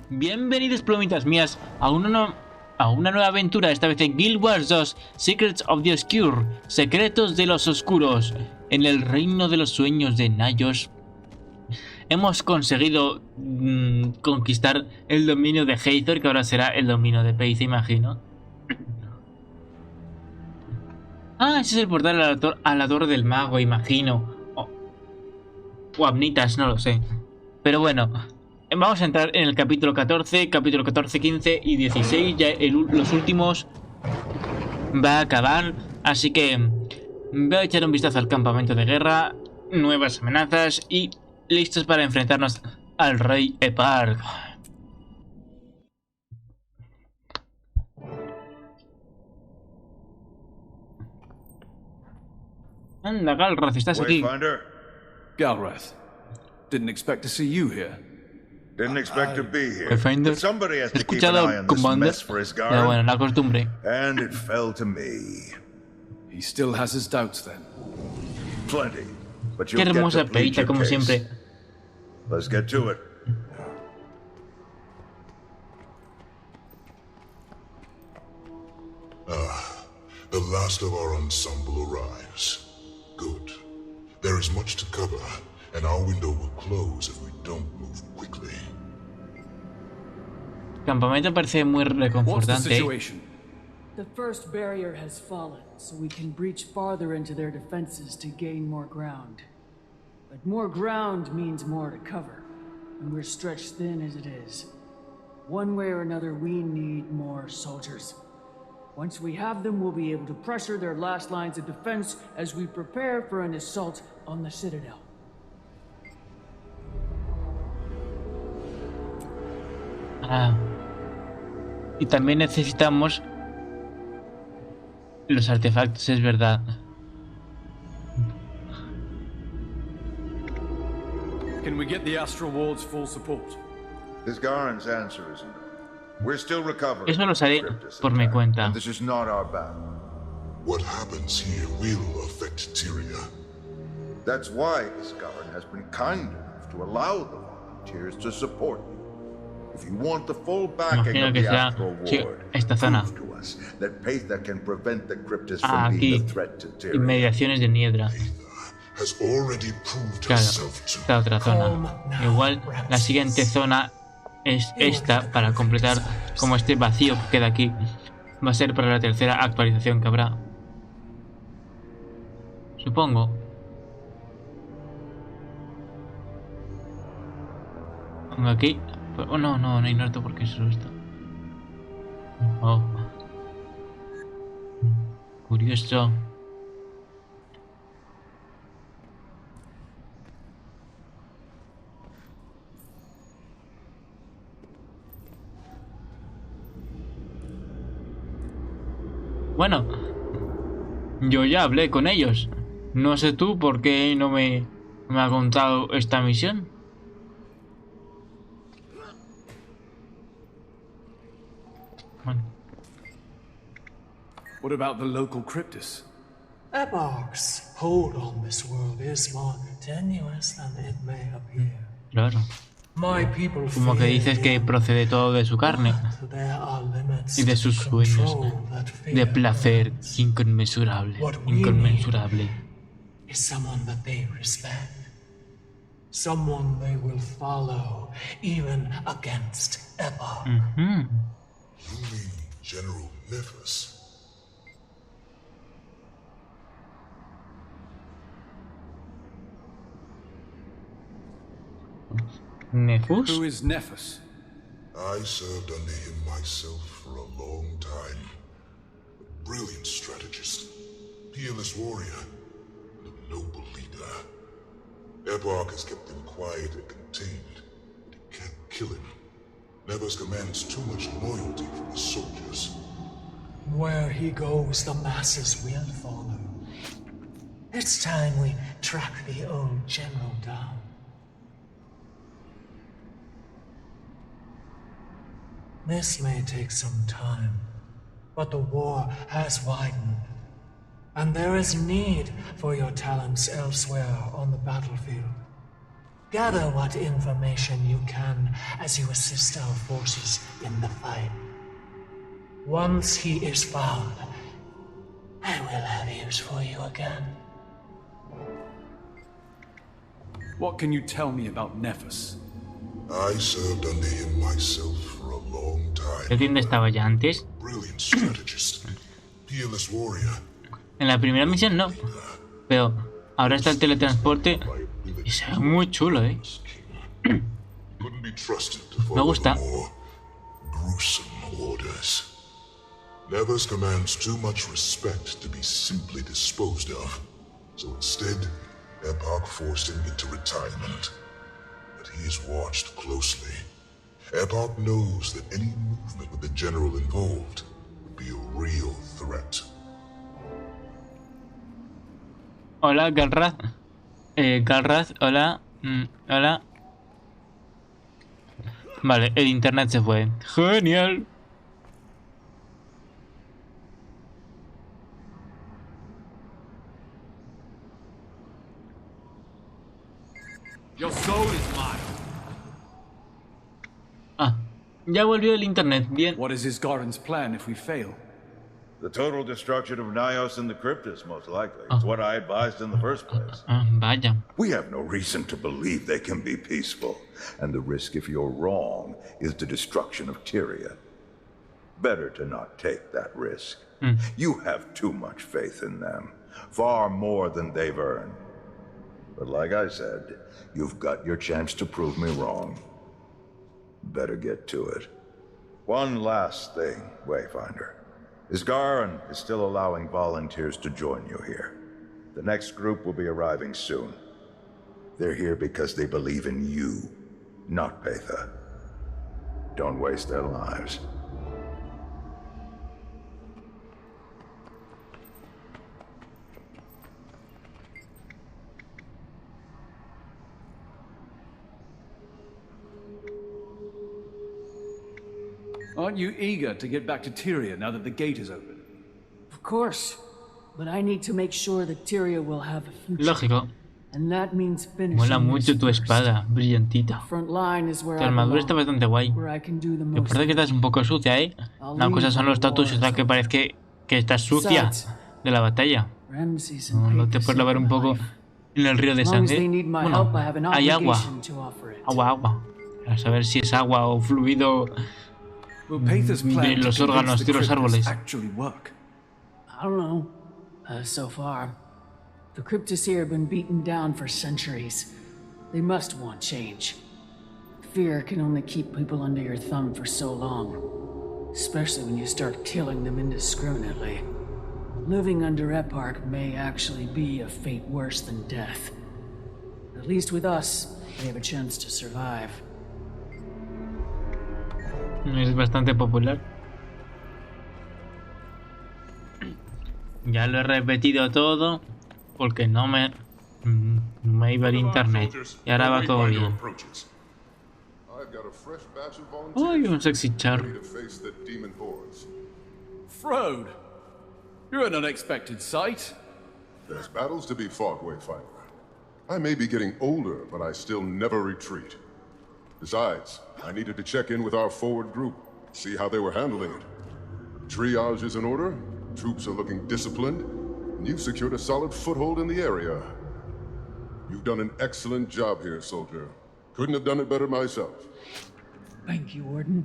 Bienvenidos, plomitas mías, a una nueva aventura, esta vez en Guild Wars 2, Secrets of the Obscure, Secretos de los Oscuros. En el reino de los sueños de Nayos hemos conseguido conquistar el dominio de Hathor, que ahora será el dominio de Pace, imagino. Ah, ese es el portal a la torre del mago, imagino. O Amnitas, no lo sé. Pero bueno, vamos a entrar en el capítulo 14, 15 y 16. Ya los últimos va a acabar. Así que voy a echar un vistazo al campamento de guerra, nuevas amenazas y listos para enfrentarnos al rey Epar. Anda, Galrath, ¿estás aquí? Galrath, didn't expect to see you here. Didn't expect to be here. Wayfinder, But somebody has he to keep an eye on this escuchado mess for his pero bueno, guard, la costumbre. and it fell to me. He still has his doubts then. Plenty. But Qué you'll get hermosa to plead perita, your como case. siempre. Let's get to it. The last of our ensemble arrives. Good. There is much to cover, and our window will close if we don't move quickly. El campamento parece muy What's the reconfortante. situation? The first barrier has fallen, so we can breach farther into their defenses to gain more ground. But more ground means more to cover, and we're stretched thin as it is. One way or another, we need more soldiers. Once we have them, we'll be able to pressure their last lines of defense as we prepare for an assault on the Citadel. Ah. Y también necesitamos los artefactos, es verdad. Can we get the Astral Ward's full support? This Garen's answer isn't it. We're still recovering. Eso lo haré Cryptus por mi attack, cuenta. and this is not our battle. What happens here will affect Tyria. That's why this Garen has been kind enough to allow the volunteers to support you. If you want the full backing Imagino of que the será Astral sí, Ward, esta zona. prove to us that Paitha can prevent the Cryptus from Aquí, being a threat to Tyria. inmediaciones de Niedra. Has already proved Claro, herself to esta otra zona. Igual la siguiente zona es esta, para completar como este vacío que queda aquí. Va a ser para la tercera actualización que habrá. Supongo. Pongo aquí. Oh, no hay norte porque es solo esto. Oh. Curioso. Bueno, yo ya hablé con ellos. No sé tú por qué no me ha contado esta misión. Bueno. What about the local Cryptus? Epoch's hold on this world is more tenuous than it may appear. Claro. My people Como que dices que procede todo de su carne there are limits y de sus to sueños control that fear de placer inconmensurable. Inconmensurable. is someone that they respect. Someone they will follow, even against Epoch. Ujú. You mean General Nephus? Nefus. Who is Nephus? I served under him myself for a long time. A brilliant strategist, peerless warrior, and a noble leader. Epoch has kept him quiet and contained, but he can't kill him. Nephus commands too much loyalty from his soldiers. Where he goes, the masses will follow. It's time we track the old general down. This may take some time, but the war has widened, and there is need for your talents elsewhere on the battlefield. Gather what information you can as you assist our forces in the fight. Once he is found, I will have use for you again. What can you tell me about Nephis? I served under him myself for a long ¿De time. dónde estaba ya antes? Brilliant strategist, peerless warrior. En la primera misión no. Pero ahora está el teletransporte y se ve muy chulo, ¿eh? Couldn't be trusted to Me follow gusta. the more gruesome orders. Nevis commands too much respect to be simply disposed of. So instead, Epoch forced him into retirement. But he is watched closely. Epoch knows that any movement with the general involved would be a real threat. Hola, Galraz. Galraz, hola. Hola. Vale, el internet se fue. Genial. Your soul is mine. Ah, ya volvió el internet. Bien. What is Isgaren's plan if we fail? The total destruction of Nyos and the Cryptus, most likely. It's what I advised in the first place. Vaya. We have no reason to believe they can be peaceful. And the risk, if you're wrong, is the destruction of Tyria. Better to not take that risk. You have too much faith in them. Far more than they've earned. But like I said, you've got your chance to prove me wrong. Better get to it. One last thing, Wayfinder. Isgaren is still allowing volunteers to join you here. The next group will be arriving soon. They're here because they believe in you, not Patha. Don't waste their lives. Aren't you eager to get back to Tyria now that the gate is open? Of course. But I need to make sure that Tyria will have a future. Lógico. And that means finishing Mola mucho this tu first. espada, brillantita. Front line is where Tu I armadura está belong, bastante guay. where I can do the Me most. parece que estás un poco sucia, ¿eh? Una cosa son los tatuajes, otra que parece que estás sucia de la batalla. Ramses and No te Patrus puedes lavar un saved my poco life. en el río de As long as sangre. they need my Bueno, help, I have an hay agua. obligation to offer it. Agua. A saber si es agua o fluido Will Patha's de plan to los convince órganos the de los Cryptus árboles. actually work? I don't know. So far. The Cryptus here have been beaten down for centuries. They must want change. Fear can only keep people under your thumb for so long. Especially when you start killing them indiscriminately. Living under Eparch may actually be a fate worse than death. At least with us, they have a chance to survive. Es bastante popular. Ya lo he repetido todo porque no me iba el internet. Y ahora va todo bien. Uy, un sexy char. Frode! You're an unexpected sight. There's battles to be fought, Wayfinder. I may be getting older, but I still never retreat. Besides, I needed to check in with our forward group, see how they were handling it. Triage is in order, troops are looking disciplined, and you've secured a solid foothold in the area. You've done an excellent job here, soldier. Couldn't have done it better myself. Thank you, Warden.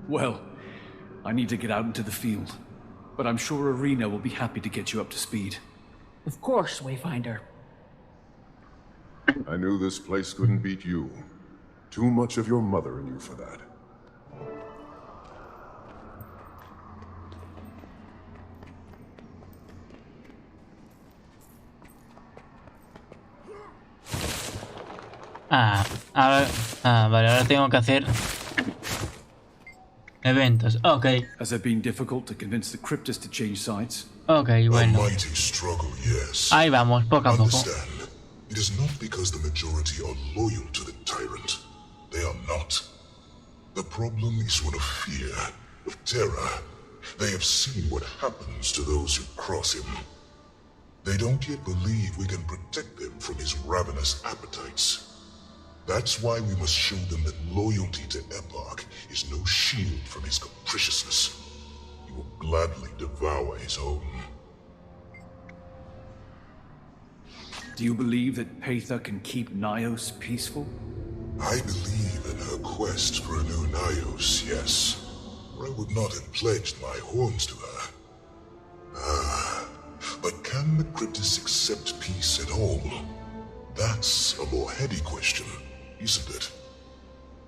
Well, I need to get out into the field, but I'm sure Arena will be happy to get you up to speed. Of course, Wayfinder. I knew this place couldn't beat you. Too much of your mother in you for that. Vale, ahora tengo que hacer Eventos, ok. Has it been difficult to convince the cryptists to change sides? Ok, A bueno. mighty struggle, yes. Ahí vamos, poco a poco. Understand, it is not because the majority are loyal to the tyrant. They are not. The problem is one of fear, of terror. They have seen what happens to those who cross him. They don't yet believe we can protect them from his ravenous appetites. That's why we must show them that loyalty to Epoch is no shield from his capriciousness. He will gladly devour his own. Do you believe that Paitha can keep Nyos peaceful? I believe in her quest for a new Nyos, yes. Or I would not have pledged my horns to her. But can the cryptists accept peace at all? That's a more heady question, isn't it?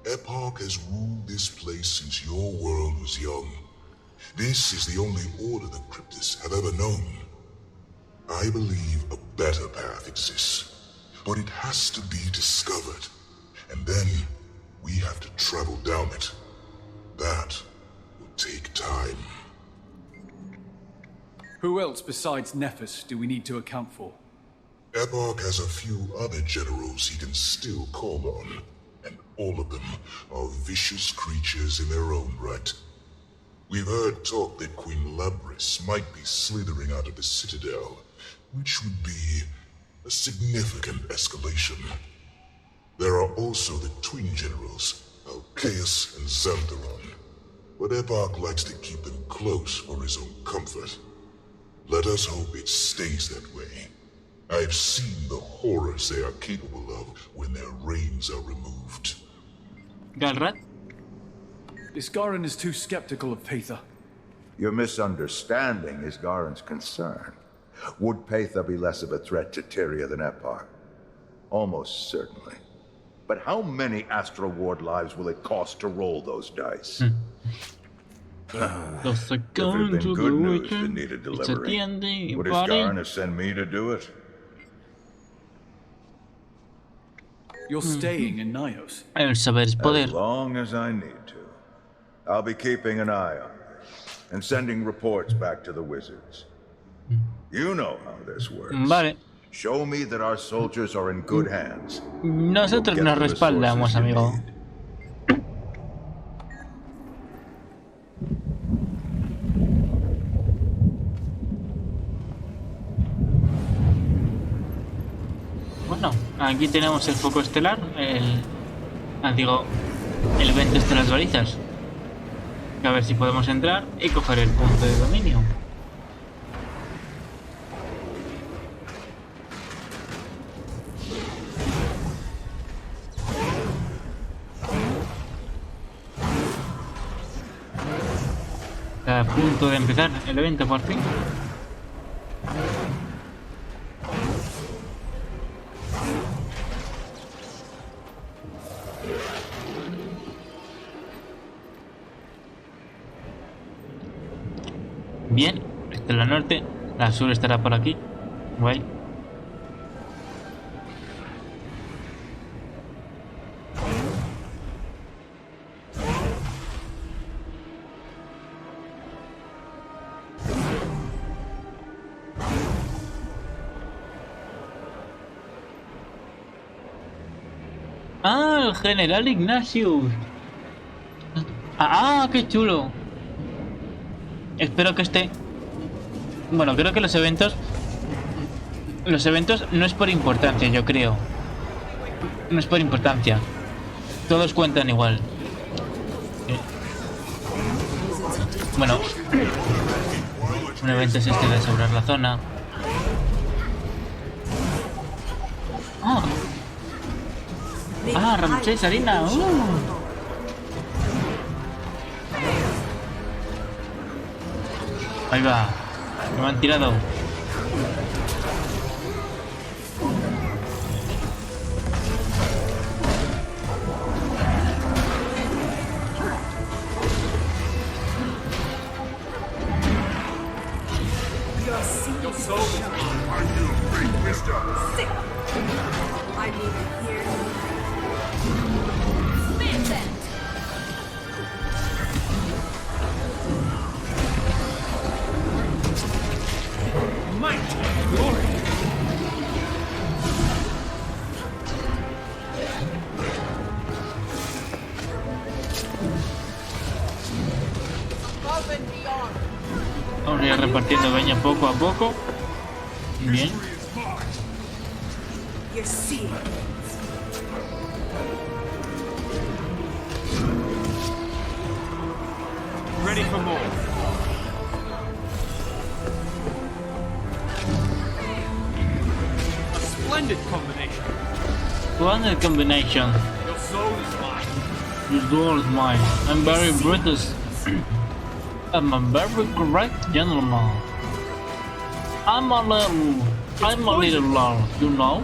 Epoch has ruled this place since your world was young. This is the only order the cryptists have ever known. I believe a better path exists, but it has to be discovered, and then we have to travel down it. That will take time. Who else besides Nephis do we need to account for? Epoch has a few other generals he can still call on, and all of them are vicious creatures in their own right. We've heard talk that Queen Labris might be slithering out of the Citadel, which would be a significant escalation. There are also the twin generals, Alcaeus and Xantheron, but Epoch likes to keep them close for his own comfort. Let us hope it stays that way. I've seen the horrors they are capable of when their reins are removed. Galrat? Isgaran is too skeptical of Paitha. Your misunderstanding is Garen's concern. Would Paitha be less of a threat to Tyria than Epoch? Almost certainly. But how many Astral Ward lives will it cost to roll those dice? If it had been good news that needed delivering, would Isgaran send me to do it? You're staying in Nyos. El saber es poder. As long as I need to. I'll be keeping an eye on it and sending reports back to the wizards. You know how this works. Vale. Show me that our soldiers are in good hands. Nosotros nos respaldamos, amigo. Bueno, aquí tenemos el foco estelar, el evento este de las balizas. A ver si podemos entrar y coger el punto de dominio. Está a punto de empezar el evento por fin. Bien, esta es la norte, la sur estará por aquí. Guay. Ah, el general Ignatius. Ah, qué chulo. Espero que esté... Bueno, creo que los eventos no es por importancia, yo creo. No es por importancia. Todos cuentan igual. Bueno, un evento es este de asegurar la zona. Ah, Ramsés, harina. Ahí va. Me han tirado. Vamos a ir repartiendo caña poco a poco. Bien. Ready for more. A splendid combination. Splendid combination. Your soul is mine. Your soul is mine. I'm very British. I'm a very correct gentleman. I'm a little loud, you know?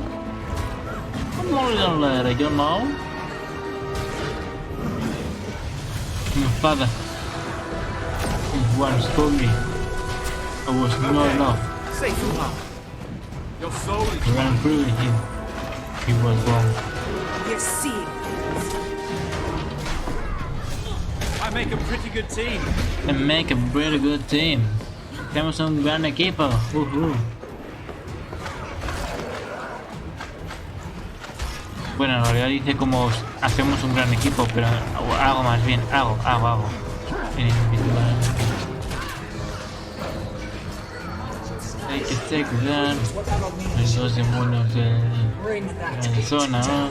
I'm a little lady, you know? My father once told me I was not enough. Say too loud. Your soul is And I'm proving him he was wrong. You're seeing. I make a pretty good team. And make a very good team. Tenemos un gran equipo. Bueno, en realidad dice como hacemos un gran equipo, pero hago más bien, hago. En individual. Hay que checar los dos demonios de la zona, ¿no?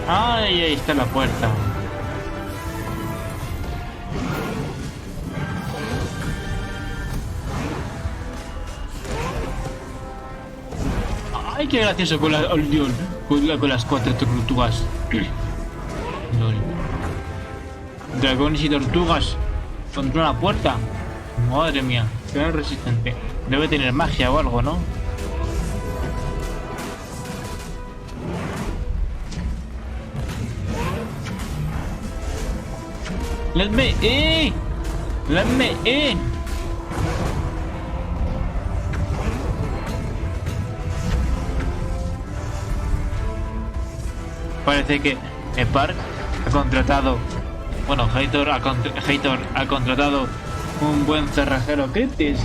Ay, ahí está la puerta. Ay, qué gracioso con las 4 tortugas. Lol. Dragones y tortugas contra una puerta. Madre mía, qué resistente. Debe tener magia o algo, ¿no? Let me in! Let me in! Parece que Park ha contratado... Bueno, Hathor ha contratado un buen cerrajero Cryptis.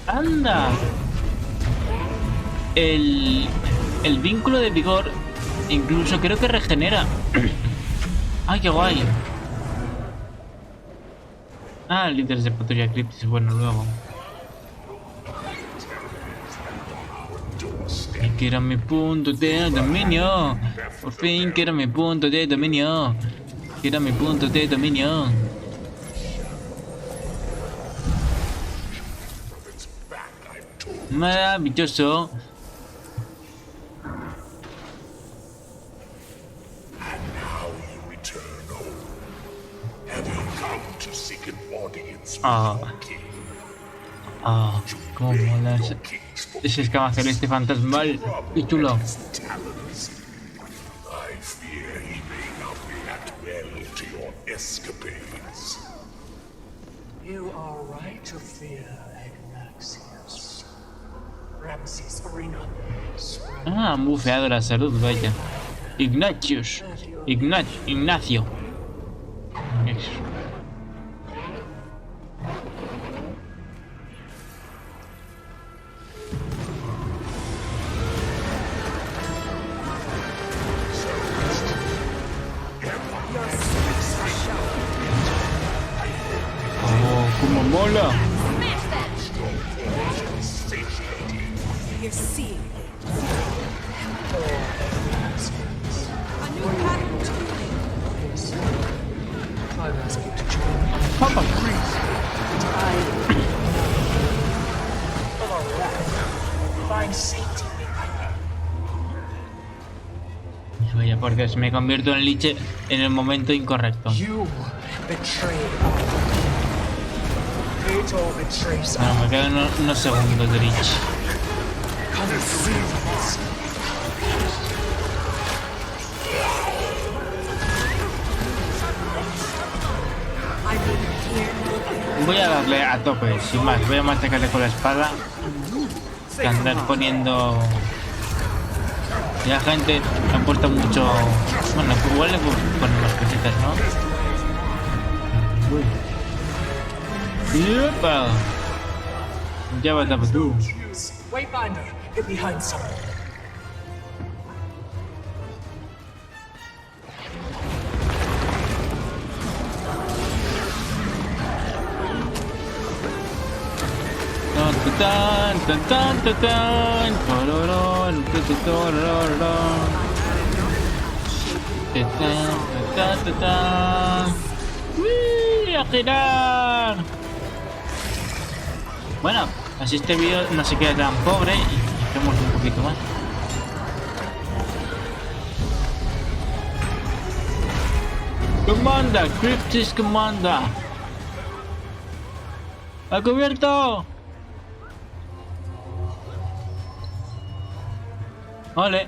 ¡Anda! El vínculo de vigor incluso creo que regenera. ¡Ay, qué guay! Ah, el líder de patrulla Cryptis, bueno, luego. Y que era mi punto de dominio. Por fin que era mi punto de dominio. Que era mi punto de dominio. Maravilloso. Cómo mola ese escama celeste fantasmal. Qué chulo. You are right to fear, Ignacius. Ramses Arena. Han bufeado la salud, vaya. Ignacio. Oh, como mola. You're seeing. A new pattern to I'm asking to join. Papa. Find safety. Vaya, porque me convierto en liche en el momento incorrecto. You betrayed Hathor betrays Bueno, me quedan unos segundos de liche. Come see this. Voy a darle a tope, sin más. Voy a machacarle con la espada. Que andar poniendo... Ya gente ha puesto mucho... Bueno, igual le ponen más cositas, ¿no? ¡Yepa! Ya va a tapar tú. Wayfinder, get behind someone. Tan tan tan tan tan tororón, tororón. Tan tan tan. ¡Uy! ¡A girar! Bueno, así este vídeo no se queda tan pobre y hacemos un poquito más. Comanda, Cryptis Comanda. ¡Ha cubierto! Vale.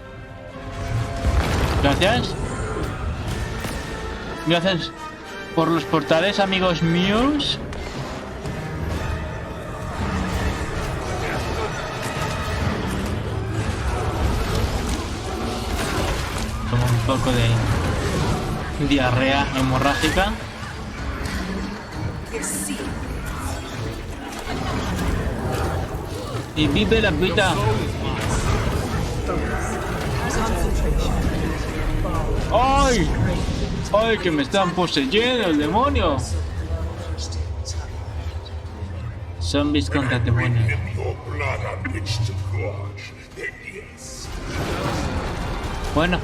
Gracias. Gracias por los portales, amigos míos. Como un poco de diarrea hemorrágica. Y vive la vida. ¡Ay! ¡Ay, que me están poseyendo el demonio! Zombies contra demonios. Bueno.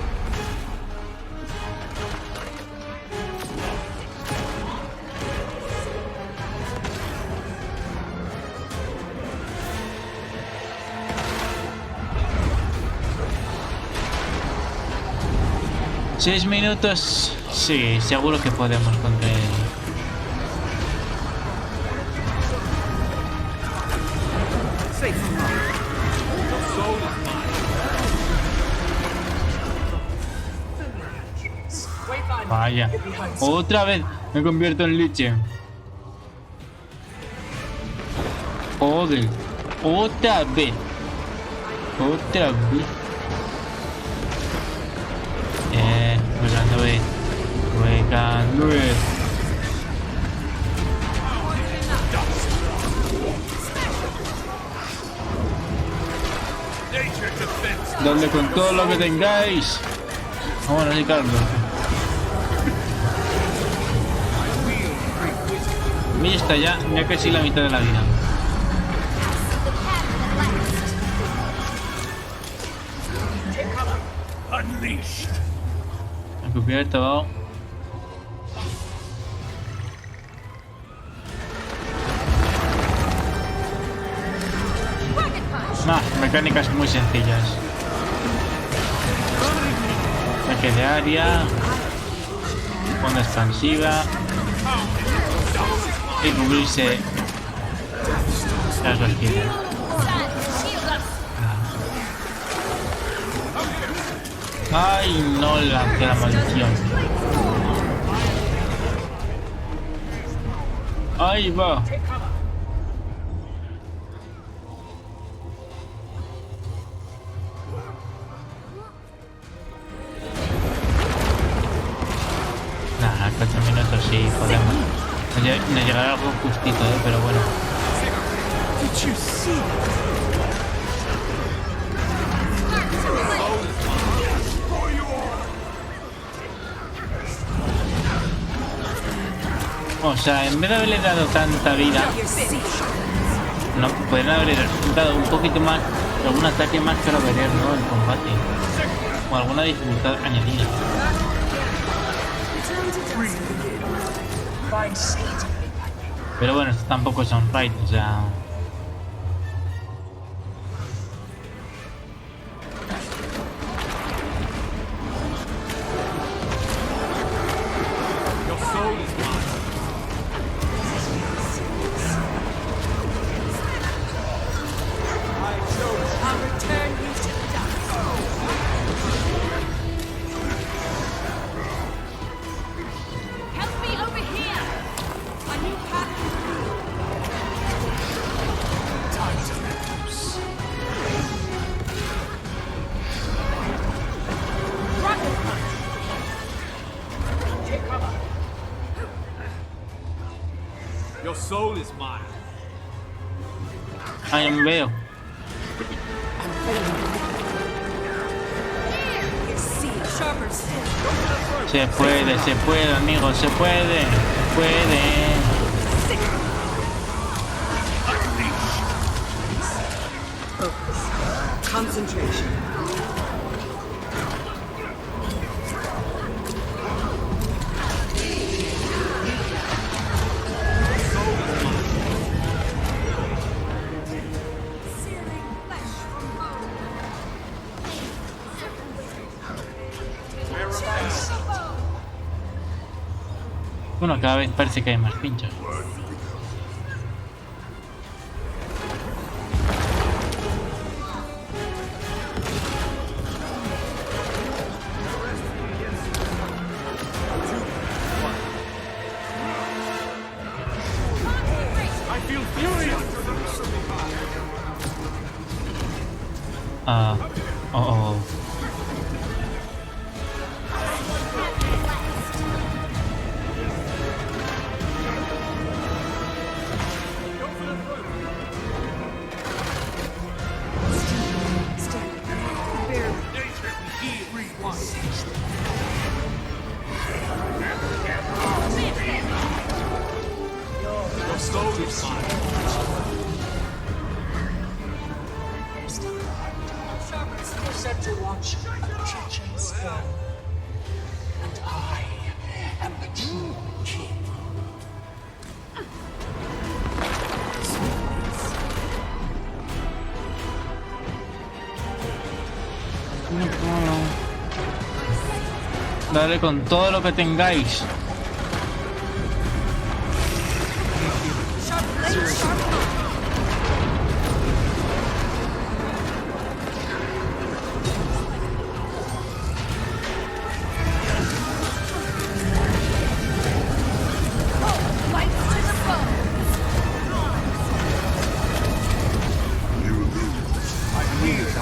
¿6 minutos? Sí, seguro que podemos contra él. Vaya, otra vez me convierto en liche. Joder, otra vez. Buscando. Dale con todo lo que tengáis. Vamos a Ricardo. Mira, está ya casi la mitad de la vida. He cubierto. Mecánicas muy sencillas. Ataque de área, onda expansiva y cubrirse las dos esquinas. Ay, no lancé la maldición. Ahí va. Nada, 4 minutos sí podemos. Me llegará algo justito, pero bueno. O sea, en vez de haberle dado tanta vida, no pueden haber dado un poquito más, algún ataque más para variar, ¿no? El combate. O alguna dificultad añadida. Pero bueno, estos tampoco son fight, o sea... Your soul is mine. Ah, ya me veo. Your seal, sharper still. Se puede, amigos, se puede. Se puede. Focus. Concentration. Bueno, cada vez parece que hay más pinchos. Ah, oh. Set to watch the Chechen's throne, and I am the true king. Dale con todo lo que tengáis.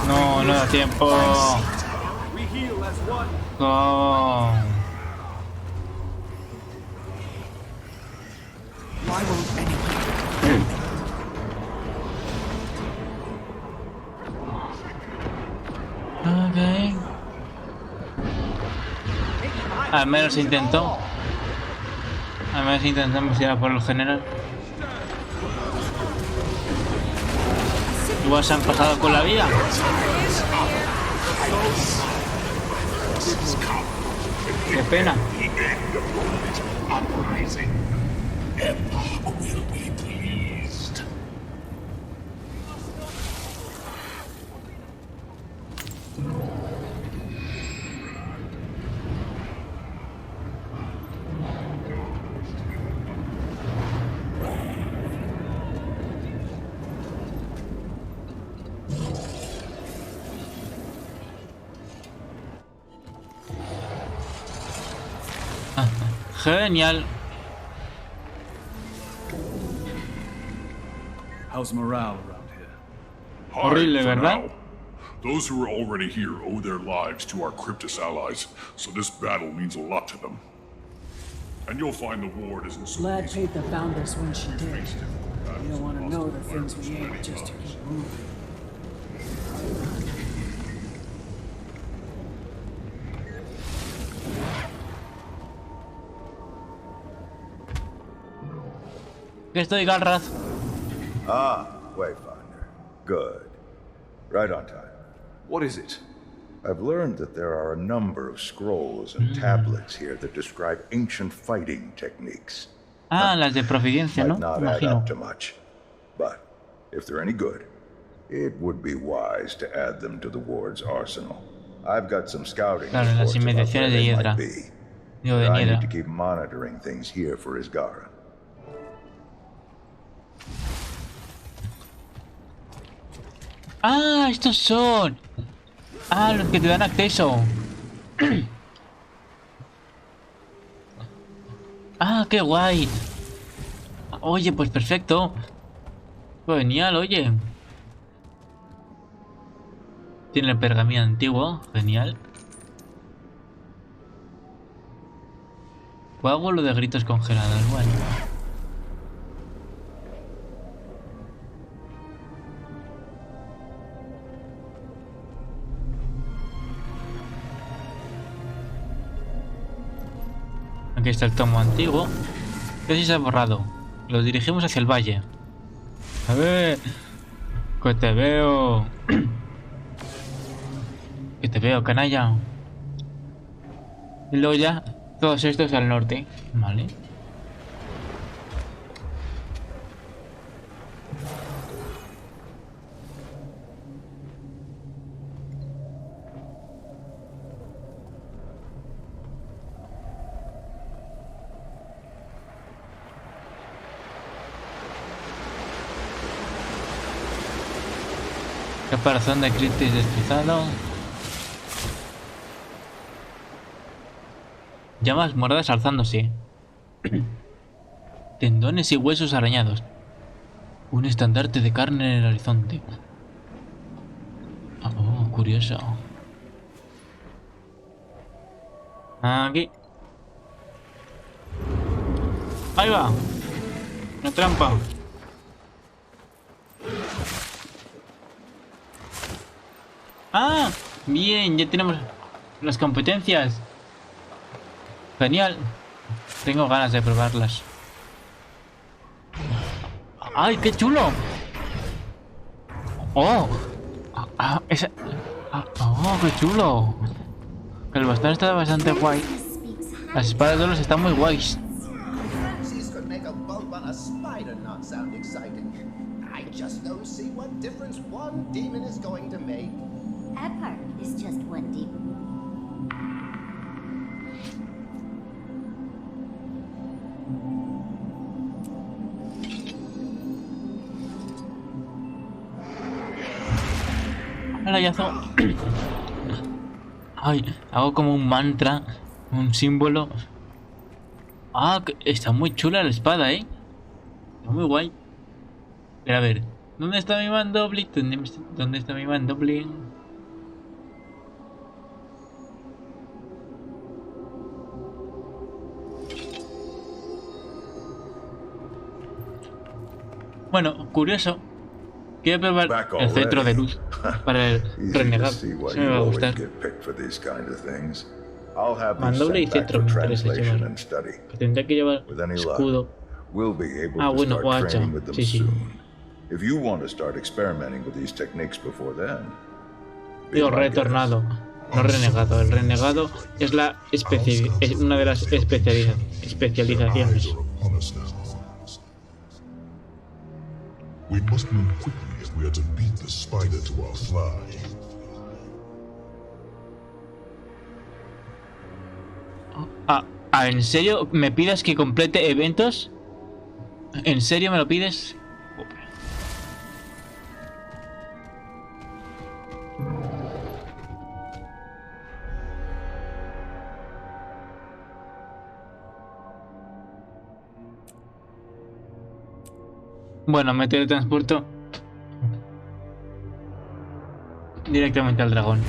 No, no da tiempo. No. Ok. Al menos intentó. Al menos intentamos ir a por el general. Igual se han pasado con la vida. Qué pena. Genial. How's morale around here? Horrible, ¿verdad? Those who are already here owe their lives to our Cryptus allies, so this battle means a lot to them. And you'll find the ward isn't so Glad easy. Paitha found us when she did. You don't want to know the things we ate just to keep moving. Que estoy Galraz. Ah, Wayfinder. Good. Right on time. What is it? I've learned that there are a number of scrolls and tablets here that describe ancient fighting techniques. Ah, las de proficiencia, ¿no? Might not add Imagino. up to much, but if they're any good, it would be wise to add them to the ward's arsenal. I've got some scouting Claro, en las reports about inmediaciones where de they Hiedra. might be. Digo, de But I need Niedra. to keep monitoring things here for Isgara. Ah, estos son. Ah, los que te dan acceso. Ah, qué guay. Oye, pues perfecto. Genial, oye. Tiene el pergamino antiguo, genial. Coágulo de gritos congelados, bueno. Aquí está el tomo antiguo. Casi se ha borrado. Lo dirigimos hacia el valle. A ver. Que te veo. Que te veo, canalla. Y luego ya, todos estos al norte. Vale. Caparazón de critis destrozado. Llamas moradas alzándose. Tendones y huesos arañados. Un estandarte de carne en el horizonte. Oh, curioso. Aquí. Ahí va. Una trampa. Ah, bien, ya tenemos las competencias. Genial. Tengo ganas de probarlas. ¡Ay, qué chulo! ¡Oh! ¡Oh, qué chulo! El bastón está bastante guay. Las espadas de los están muy guays. Ay, hago como un mantra, un símbolo. Ah, está muy chula la espada, está muy guay. Pero a ver, ¿dónde está mi mandoble? ¿Dónde está mi mandoble? Bueno, curioso. Quiero probar el cetro de luz para el renegado. Eso me va a gustar. Mandoble y cetro me interesa llevar. Tendré que llevar escudo. Ah, bueno, o hacha. Sí, sí. Digo, retornado. No renegado. El renegado es una de las especializaciones. We must move quickly if we are to beat the spider to our fly. ¿En serio me pides que complete eventos? ¿En serio me lo pides? Bueno, me teletransporto directamente al dragón.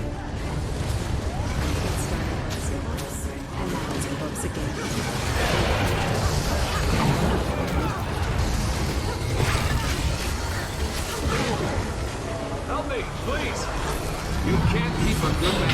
Help me, please. You can't keep a good man.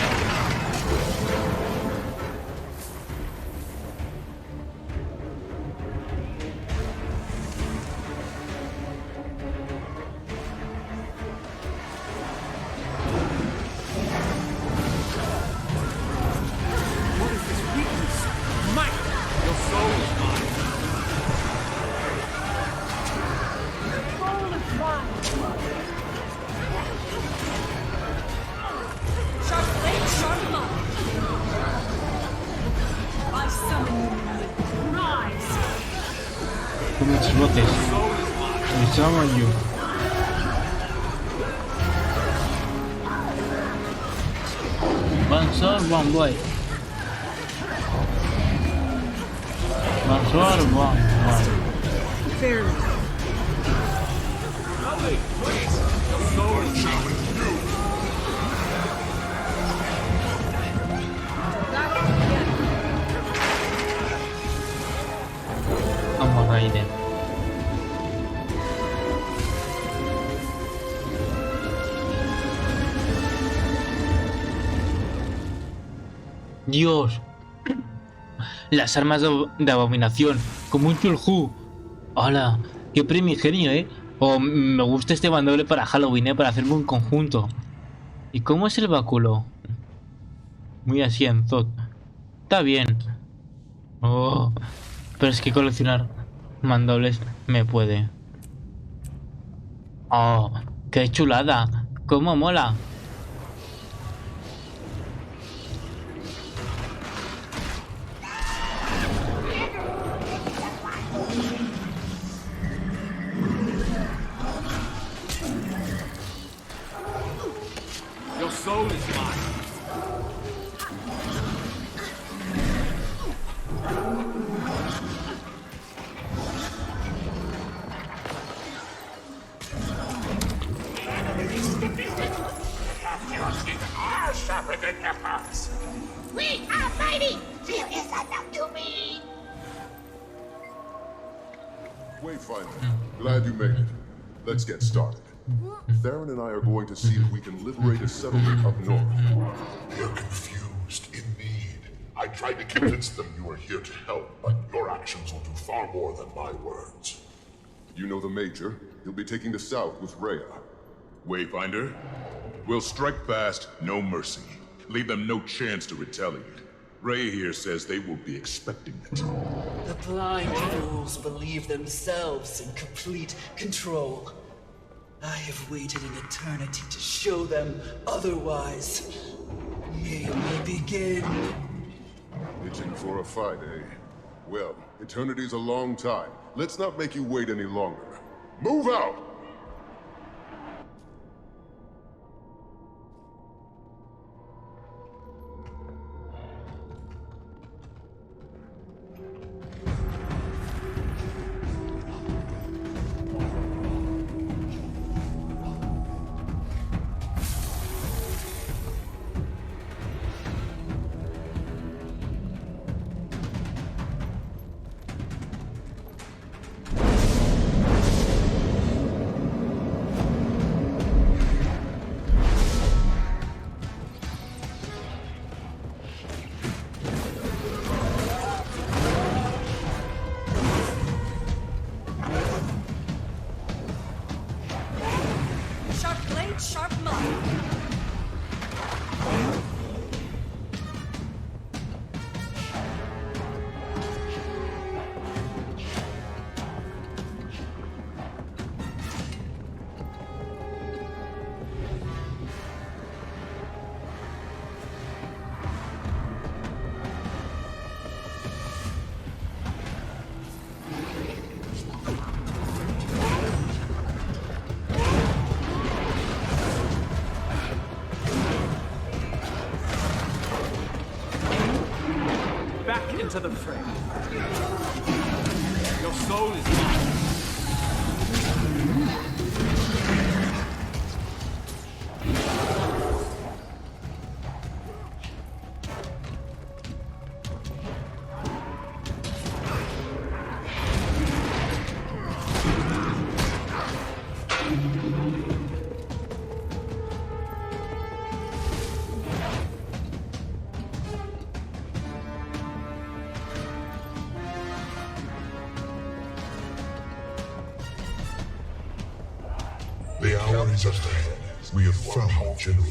Con mis botes. Me summon you. One sword, one blade. One sword, one blade. Fair enough. Help me, please. The soul is mine. Vamos, Raiden. Dios. las armas de abominación, como un chuljú. ¡Hala! ¡Qué primigenio, eh! Oh, me gusta este mandoble para Halloween, para hacerme un conjunto. ¿Y cómo es el báculo? Muy así en Zod. Está bien. Oh, pero es que coleccionar mandobles me puede. Oh, qué chulada. Cómo mola. Your soul is mine. We are fighting! There is enough to me! Wayfinder, glad you made it. Let's get started. Theron and I are going to see if we can liberate a settlement up north. They're confused, indeed. I tried to convince them you were here to help, but your actions will do far more than my words. You know the Major. He'll be taking the south with Rhea. Wayfinder, we'll strike fast, no mercy. Leave them no chance to retaliate. Ray here says they will be expecting it. The blind fools believe themselves in complete control. I have waited an eternity to show them otherwise. May we begin? Itching for a fight, eh? Well, eternity's a long time. Let's not make you wait any longer. Move out! Sharp blade, sharp mud. Back into the fray. Your soul is mine. The hour is at hand. We have found the general,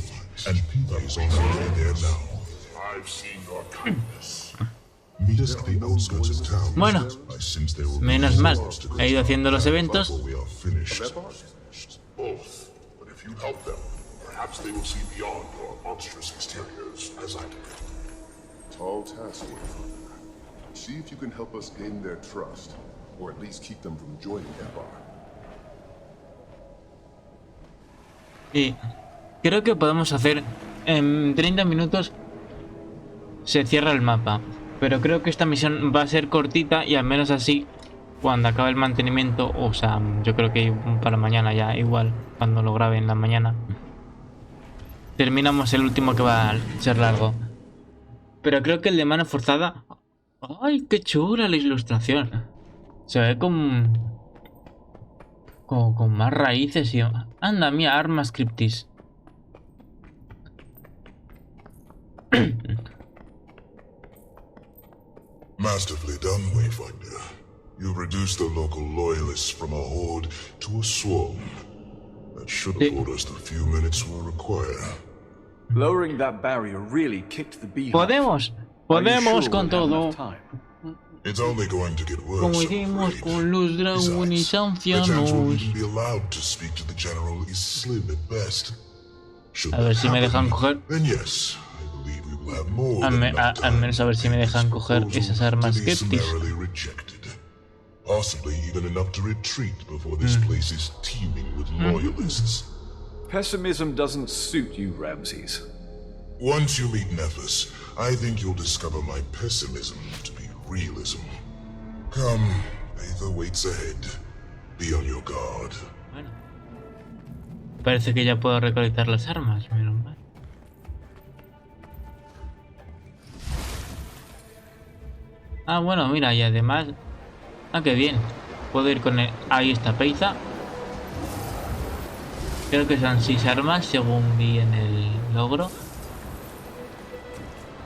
and Peter is on our way there now. I've seen your kindness. Meet us at the outskirts of town. Bueno, I sense there will be menos mal. results to He ido haciendo los eventos. before we are finished. Both, but if you help them, perhaps they will see beyond your monstrous exteriors, as I do. Tall task, Wayfinder. See if you can help us gain their trust, or at least keep them from joining Acabar. Y creo que podemos hacer en 30 minutos se cierra el mapa, pero creo que esta misión va a ser cortita y al menos así cuando acabe el mantenimiento, o sea, yo creo que para mañana ya igual, cuando lo grabe en la mañana terminamos el último que va a ser largo. Pero creo que el de mano forzada, ¡ay, qué chula la ilustración! Se ve con más raíces y... ¡Anda, mía! Armas Cryptis. Man done, Wayfinder. You've reduced the local loyalists from a horde to a swarm. That should afford us the few minutes we'll require. Lowering that barrier really kicked the beehive. Podemos con todo. It's only going to get worse. Como hicimos con los dragones The chance we'll ancianos. even be allowed to speak to the general is slim at best. Should A ver that si me dejan happen, coger. then yes, I believe we will have more Al, than me- enough al time menos a ver si me dejan coger esas armas to be Skeptis. summarily rejected. Possibly even enough to retreat before this place is teeming with loyalists. Pessimism doesn't suit you, Ramses. Once you meet Nephis, I think you'll discover my pessimism to be realism. Come, Aether waits ahead. Be on your guard. Bueno. Parece que ya puedo recolectar las armas, menos mal. Ah, bueno, mira, y además... Ah, qué bien. Puedo ir con el... Ahí está Peiza. Creo que son 6 armas, según vi en el logro.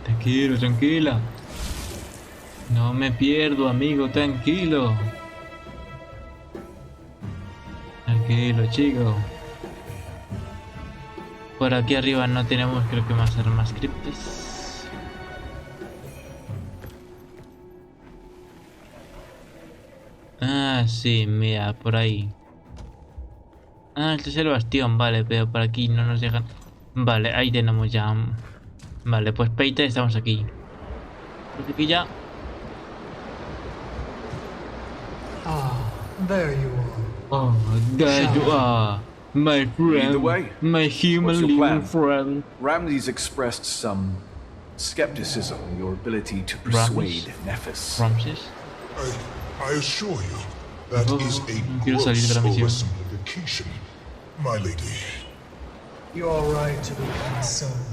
Tranquilo, tranquila. No me pierdo, amigo, tranquilo. Tranquilo, chico. Por aquí arriba no tenemos, creo que más armas criptes. Ah, sí, mira, por ahí. Ah, este es el bastión, vale, pero por aquí no nos dejan. Vale, ahí tenemos ya. Vale, pues Peita, estamos aquí. Pues aquí ya. Ah, there you are. Oh, there you are, my Either way, friend, my human what's your little plan? friend. Ramses expressed some skepticism in your ability to persuade Nephis. Ramses. I assure you, that is a quiero salir de la gross misión. oversimplification, my lady. You're right to be concerned.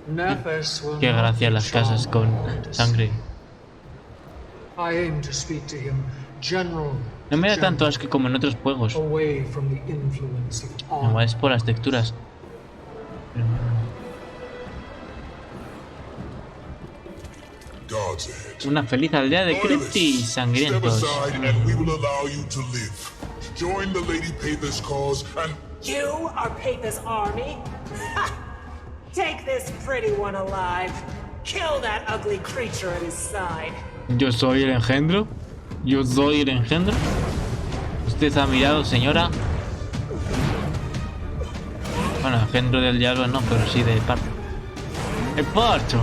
Nephis will Qué not gracia be las casas con charmed by this. sangre. I aim to speak to him, general. No me da to tanto general, asco como en otros juegos. away from the influence of Igual es por las texturas. Pero Guards ahead. una feliz aldea de criptis Step sangrientos. aside and we will allow you to live. Join the Lady Paper's cause and You are Papa's army? Ha! Take this pretty one alive. Kill that ugly creature at his side. Yo soy el engendro. Yo soy el engendro. Usted ha mirado, señora. Bueno, engendro del diablo no, pero sí de parto. ¡El parto!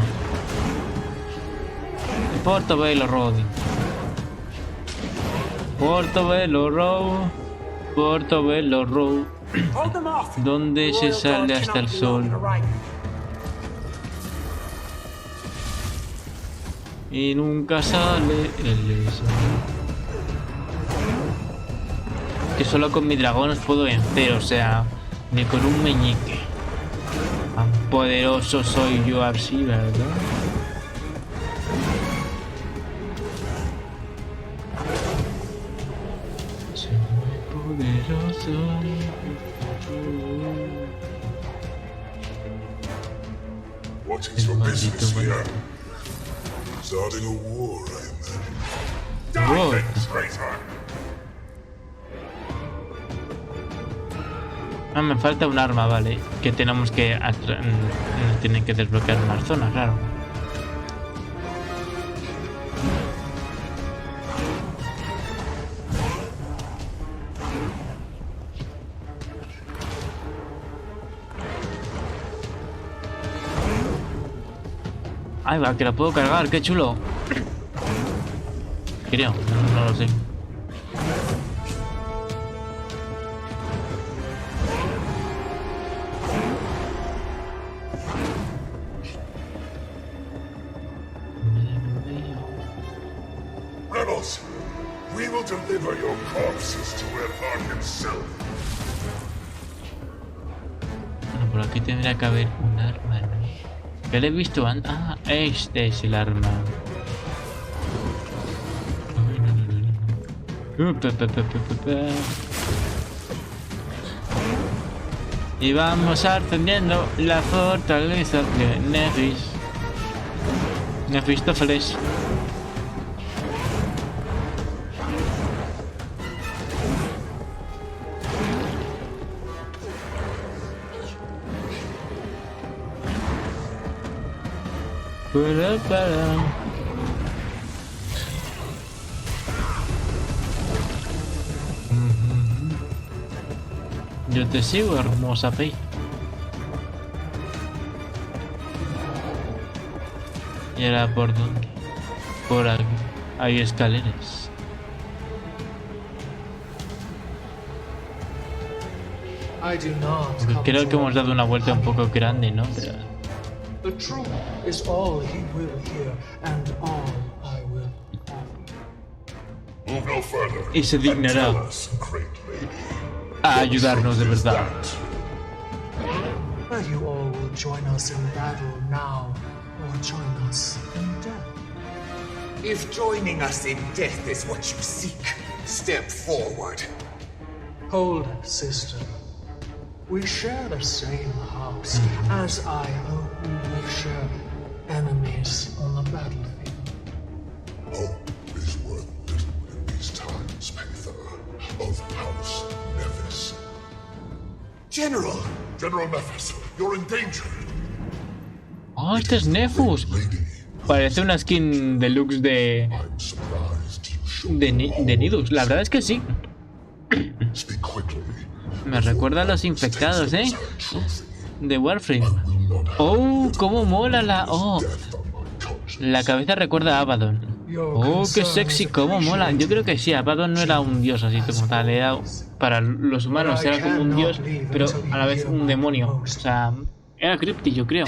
El portobello Rodin. Portobello Row. Portobello Row. Hold them off. ¿Dónde se Royal sale guard hasta el cannot be sol? long to ride. Y nunca sale el sol. Que solo con mi dragón os puedo vencer, o sea, ni con un meñique. Tan poderoso soy yo así, ¿verdad? Soy muy poderoso. what is your business here? Starting a war, I imagine. Wow. Ah, me falta un arma, vale. Que tenemos que... tienen que desbloquear más zonas, claro. Ahí va, que la puedo cargar, qué chulo. Creo, no lo sé. Rebels, we will deliver your corpses to Erhan himself. Bueno, por aquí tendría que haber un arma, ¿no? Ya lo he visto antes. Ah, este es el arma. Y vamos ascendiendo la fortaleza de Nephis. Nefistófeles. Yo te sigo, hermosa Pei. ¿Y ahora por dónde? Por aquí. Hay escaleras. Creo que hemos dado una vuelta un poco grande, ¿no? Pero... The truth is all he will hear and all I will Move no further. Y se dignará And tell us, great lady, a ayudarnos de verdad. that you all will join us in battle now or join us in death. If joining us in death is what you seek, step forward. Hold, sister. We share the same house, as I hope we share enemies on the battlefield. hope is worth little in these times, Panther, of House Nephis. General! General Nephis, you're in danger. Oh, este es Nefus. Parece una skin deluxe de Nidus. La verdad es que sí. Me recuerda a los infectados, ¿eh? De Warframe. Oh, cómo mola la... Oh, la cabeza recuerda a Abaddon. Oh, qué sexy, cómo mola. Yo creo que sí, Abaddon no era un dios así como tal. Era, para los humanos era como un dios, pero a la vez un demonio. O sea, era crypti, yo creo.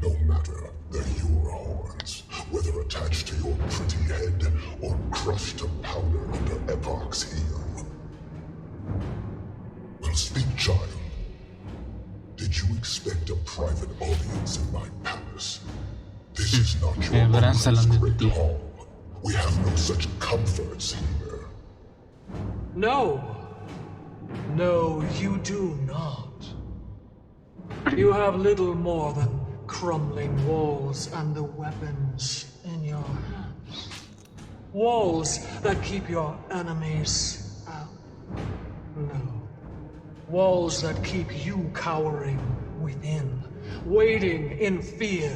No matter the your horns, whether attached to your pretty head or crushed to powder under Epoch's heel. Well, speak, child. Did you expect a private audience in my palace? This is not your great hall. We have no such comforts here. No. No, you do not. You have little more than crumbling walls and the weapons in your hands. Walls that keep your enemies out. No. Walls that keep you cowering within, waiting in fear.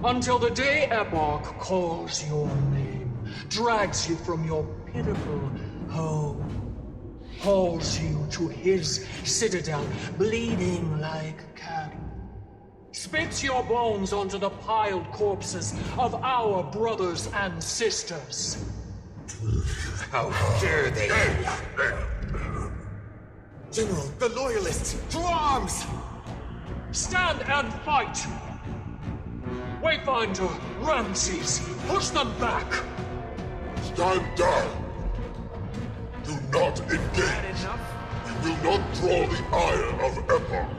Until the day Epoch calls your name, drags you from your pitiful home, hauls you to his citadel, bleeding like cattle. Spits your bones onto the piled corpses of our brothers and sisters. How dare they! General, the Loyalists, to arms! Stand and fight! Wayfinder, Ramses, push them back! Stand down! Do not engage! We will not draw the ire of Epoch!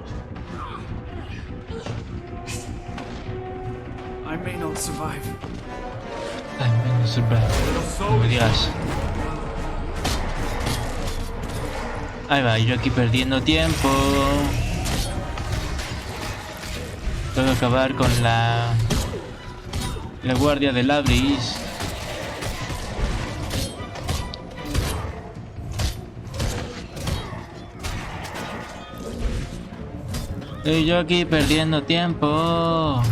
I may not survive. I may not survive. No me digas. Ahí va, yo aquí perdiendo tiempo. Tengo que acabar con la guardia de Labris. Y yo aquí perdiendo tiempo.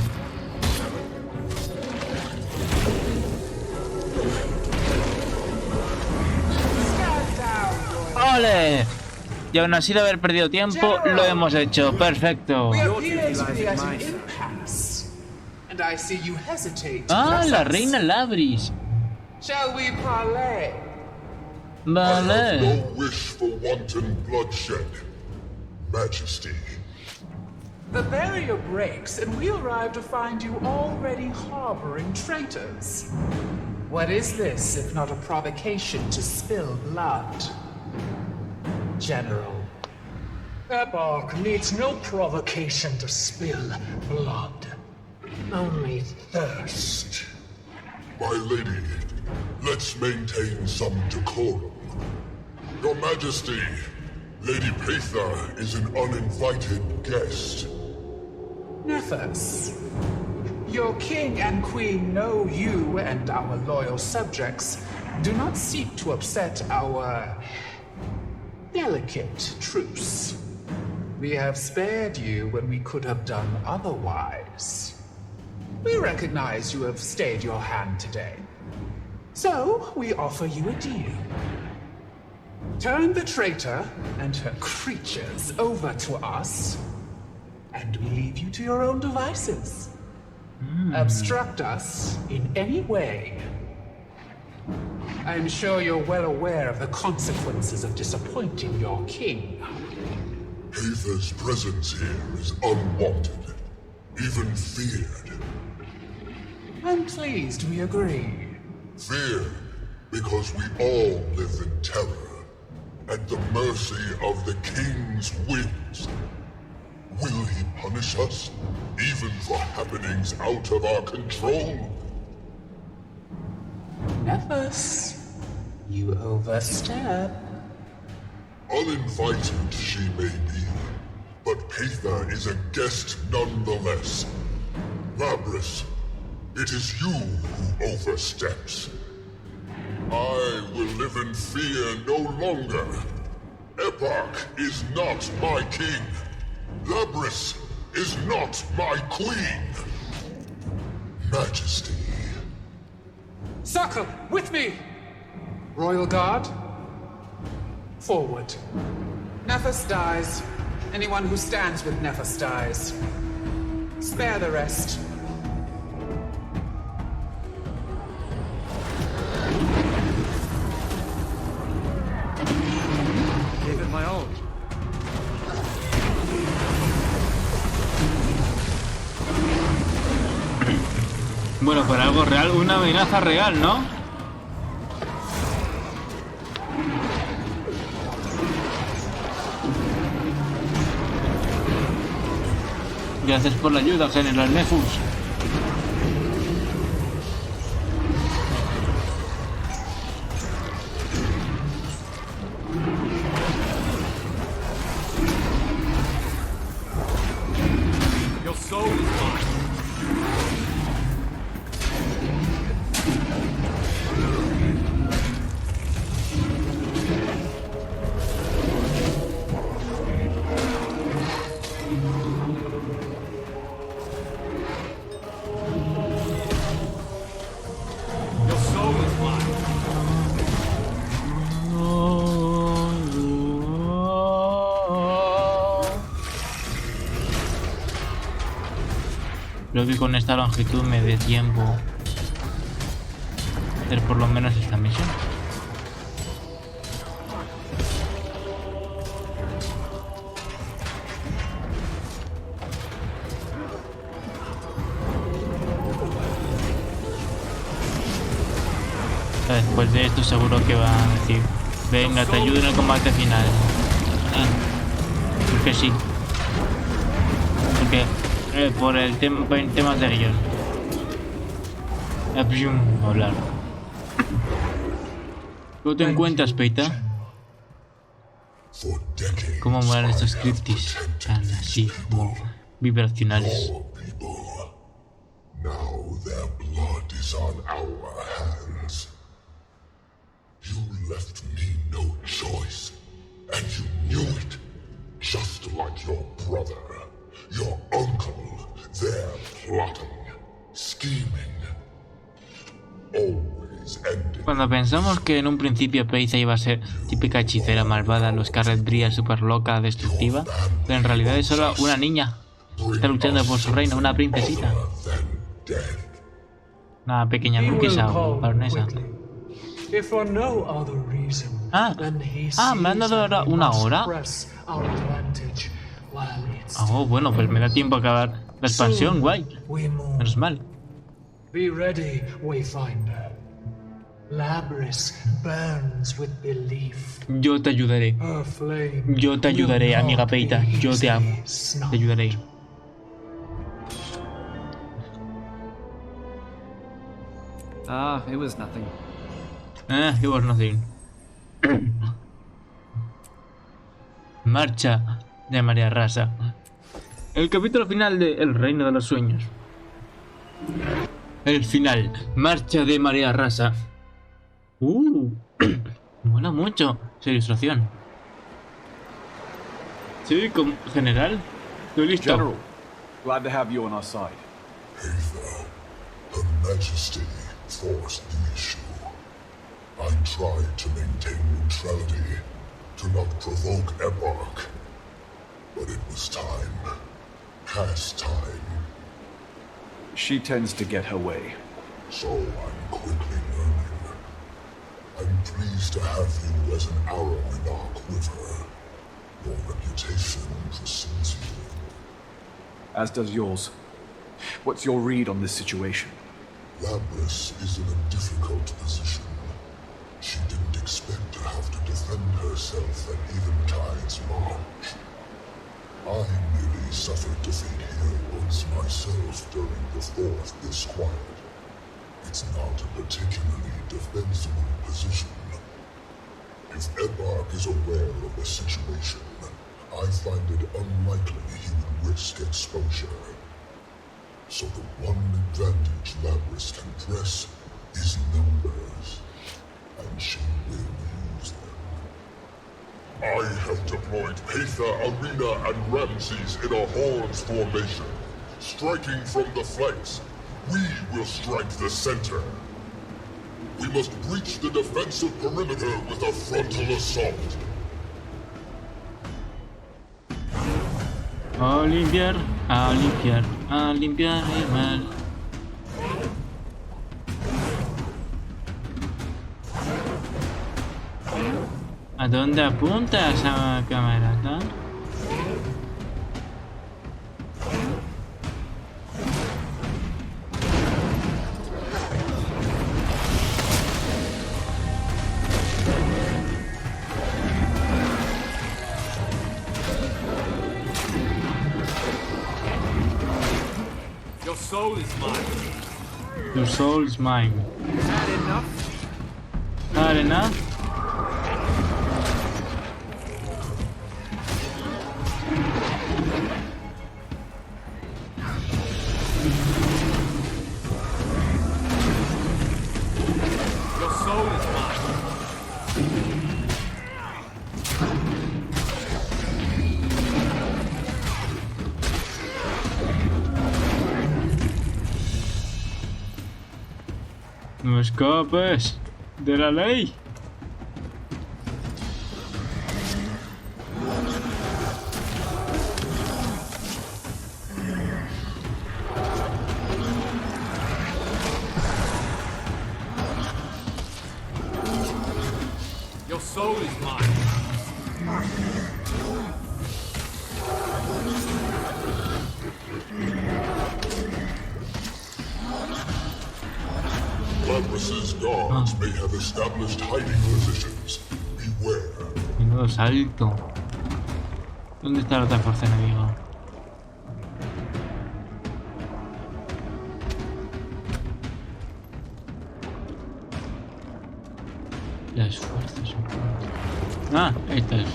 ¡Ole! Y aún así de haber perdido tiempo, lo hemos hecho. Perfecto. Ah, la reina Labris. Shall we parley? Vale. I have no wish for wanton bloodshed, Majesty. The barrier breaks, and we arrive to find you already harboring traitors. What is this, if not a provocation to spill blood? General. Epoch needs no provocation to spill blood. Only thirst. My lady, let's maintain some decorum. Your Majesty, Lady Patha is an uninvited guest. Nethus. Your king and queen know you and our loyal subjects do not seek to upset our delicate truce. We have spared you when we could have done otherwise. We recognize you have stayed your hand today. So, we offer you a deal. Turn the traitor and her creatures over to us, and we leave you to your own devices. Obstruct us in any way. I'm sure you're well aware of the consequences of disappointing your king. Aether's presence here is unwanted, even feared. I'm pleased we agree. Feared because we all live in terror, at the mercy of the king's whims. Will he punish us, even for happenings out of our control? Nephus, you overstep. Uninvited she may be, but Aether is a guest nonetheless. Labris, it is you who oversteps. I will live in fear no longer. Epoch is not my king. Labris is not my queen. Majesty. Suckle, with me! Royal Guard, forward. Nephus dies. Anyone who stands with Nephus dies. Spare the rest. Gave it my all. Bueno, por algo real, una amenaza real, ¿no? Gracias por la ayuda, General Nefus. Your soul is mine. Creo que con esta longitud me dé tiempo hacer por lo menos esta misión. Después de esto seguro que va a decir: venga, te ayudo en el combate final. Porque sí. Porque por el tema de ellos. Hablar. ¿Cómo te encuentras, Peita? ¿Cómo mueren estos cryptis tan así como vibracionales? Now their blood is on our hands. You left me no choice, and you knew it, just like your brother, your uncle. They're plotting, scheming, always ending. Cuando pensamos que en un principio Peita iba a ser típica hechicera malvada, los carretría super loca, destructiva, pero en realidad es solo una niña. Está luchando por su reino, una princesita. Una pequeña duquesa o baronesa. Me han dado ahora una hora. Oh, bueno, pues me da tiempo a acabar la expansión, guay. Menos mal. Be ready, Wayfinder. Labris burns with belief. Yo te ayudaré. Yo te ayudaré, amiga Peita. Yo te amo. Te ayudaré. It was nothing. It was nothing. Marcha de María Rasa. El capítulo final de El Reino de los Sueños. El final. Marcha de María Rasa. Mola mucho esa ilustración. Sí, como general. Estoy listo. General, glad to have you on our side. Aether, Her Majesty forced the issue. I tried to maintain neutrality, to not provoke Ebark. But it was time. Past time. She tends to get her way. So I'm quickly learning. I'm pleased to have you as an arrow in our quiver. Your reputation precedes you. As does yours. What's your read on this situation? Labrys is in a difficult position. She didn't expect to have to defend herself at Eventide's march. I merely suffered defeat here once myself during the Fourth Disquiet. It's not a particularly defensible position. If Ebark is aware of the situation, I find it unlikely he would risk exposure. So the one advantage Labrys can press is numbers, and she will use them. I have deployed Aether, Arena, and Ramses in a horns formation. Striking from the flanks, we will strike the center. We must breach the defensive perimeter with a frontal assault. A limpiar, a limpiar, a limpiar el mal. ¿A dónde apunta esa camarada? Your soul is mine. Your soul is mine. Is that enough? Not enough? Your soul is mine. No escapes de la ley. Your soul is mine. Labrys's guards may have established hiding positions. Beware. Menudo salto. ¿Dónde está la otra fuerza enemiga? Las fuerzas. Ah, esta es.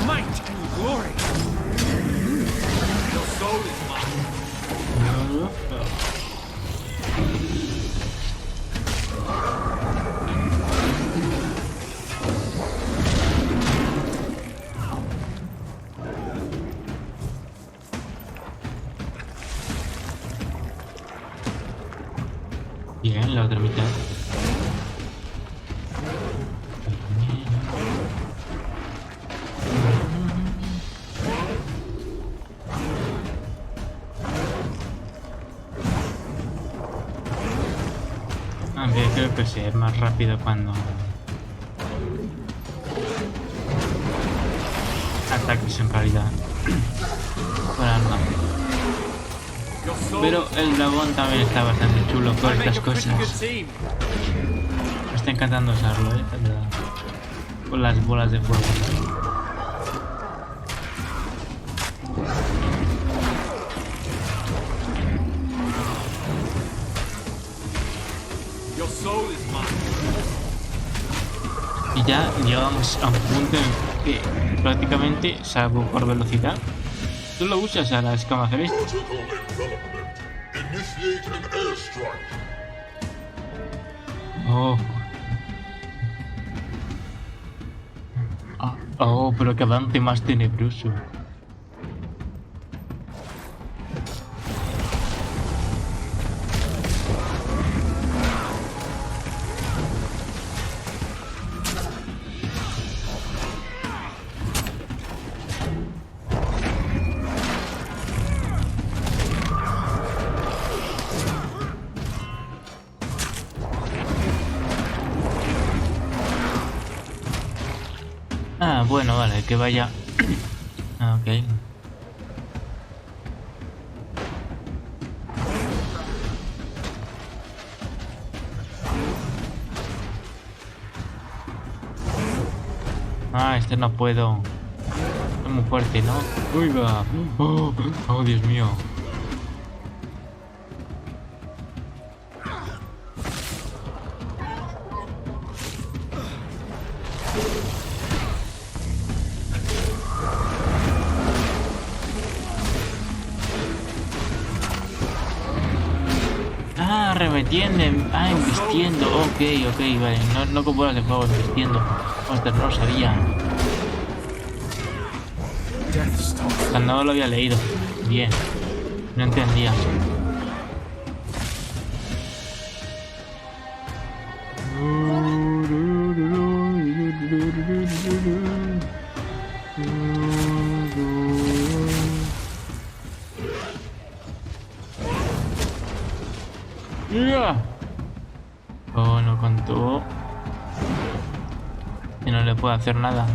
Might and glory. Your soul is mine. Bien, la otra mitad. Aunque creo que sí, es más rápido cuando ataques en realidad. Con arma. Pero el dragón también está bastante chulo con estas cosas. Me está encantando usarlo, de verdad. Con las bolas de fuego. Your soul is mine. Y ya llegamos a un punto en que prácticamente, salvo por velocidad, tú lo usas a la escama celeste. Oh. Oh, pero que avance más tenebroso. Ah, bueno, vale, que vaya. Ah, ok. Ah, este no puedo. Es muy fuerte, ¿no? Uy, va. Oh, Dios mío. Remetiendo, embistiendo, ok, vale, no como las de fuego, embistiendo. Ostras, no lo sabía. No lo había leído. Bien, no entendía. Oh, no contó. Y no le puedo hacer nada.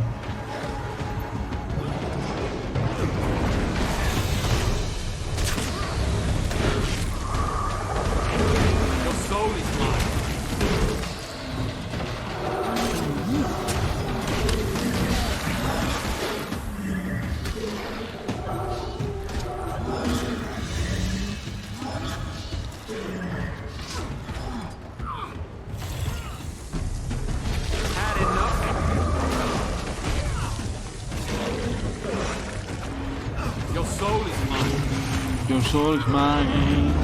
Your soul is mine.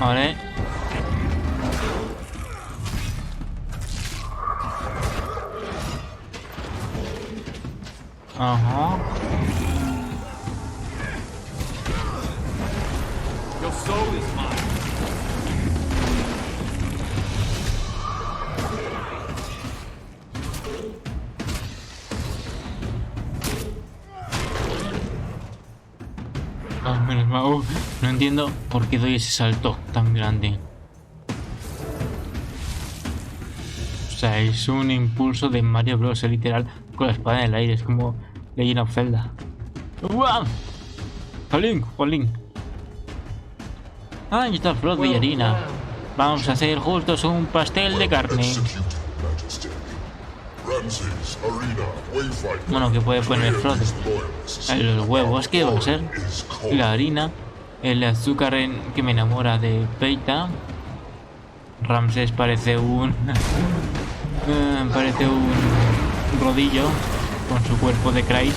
Vale. Ajá. Your soul is mine. Ah, menos mal. No entiendo por qué doy ese salto tan grande. O sea, es un impulso de Mario Bros. Literal, con la espada en el aire. Es como Legend of Zelda. ¡Wow! ¡Jolín! Ah, y está el flor de harina. Vamos a hacer juntos un pastel de carne. Bueno, que puede poner flor. Los huevos, ¿qué va a ser? La harina. El azúcar que me enamora de Peita. Ramses parece un... parece un rodillo con su cuerpo de Christ.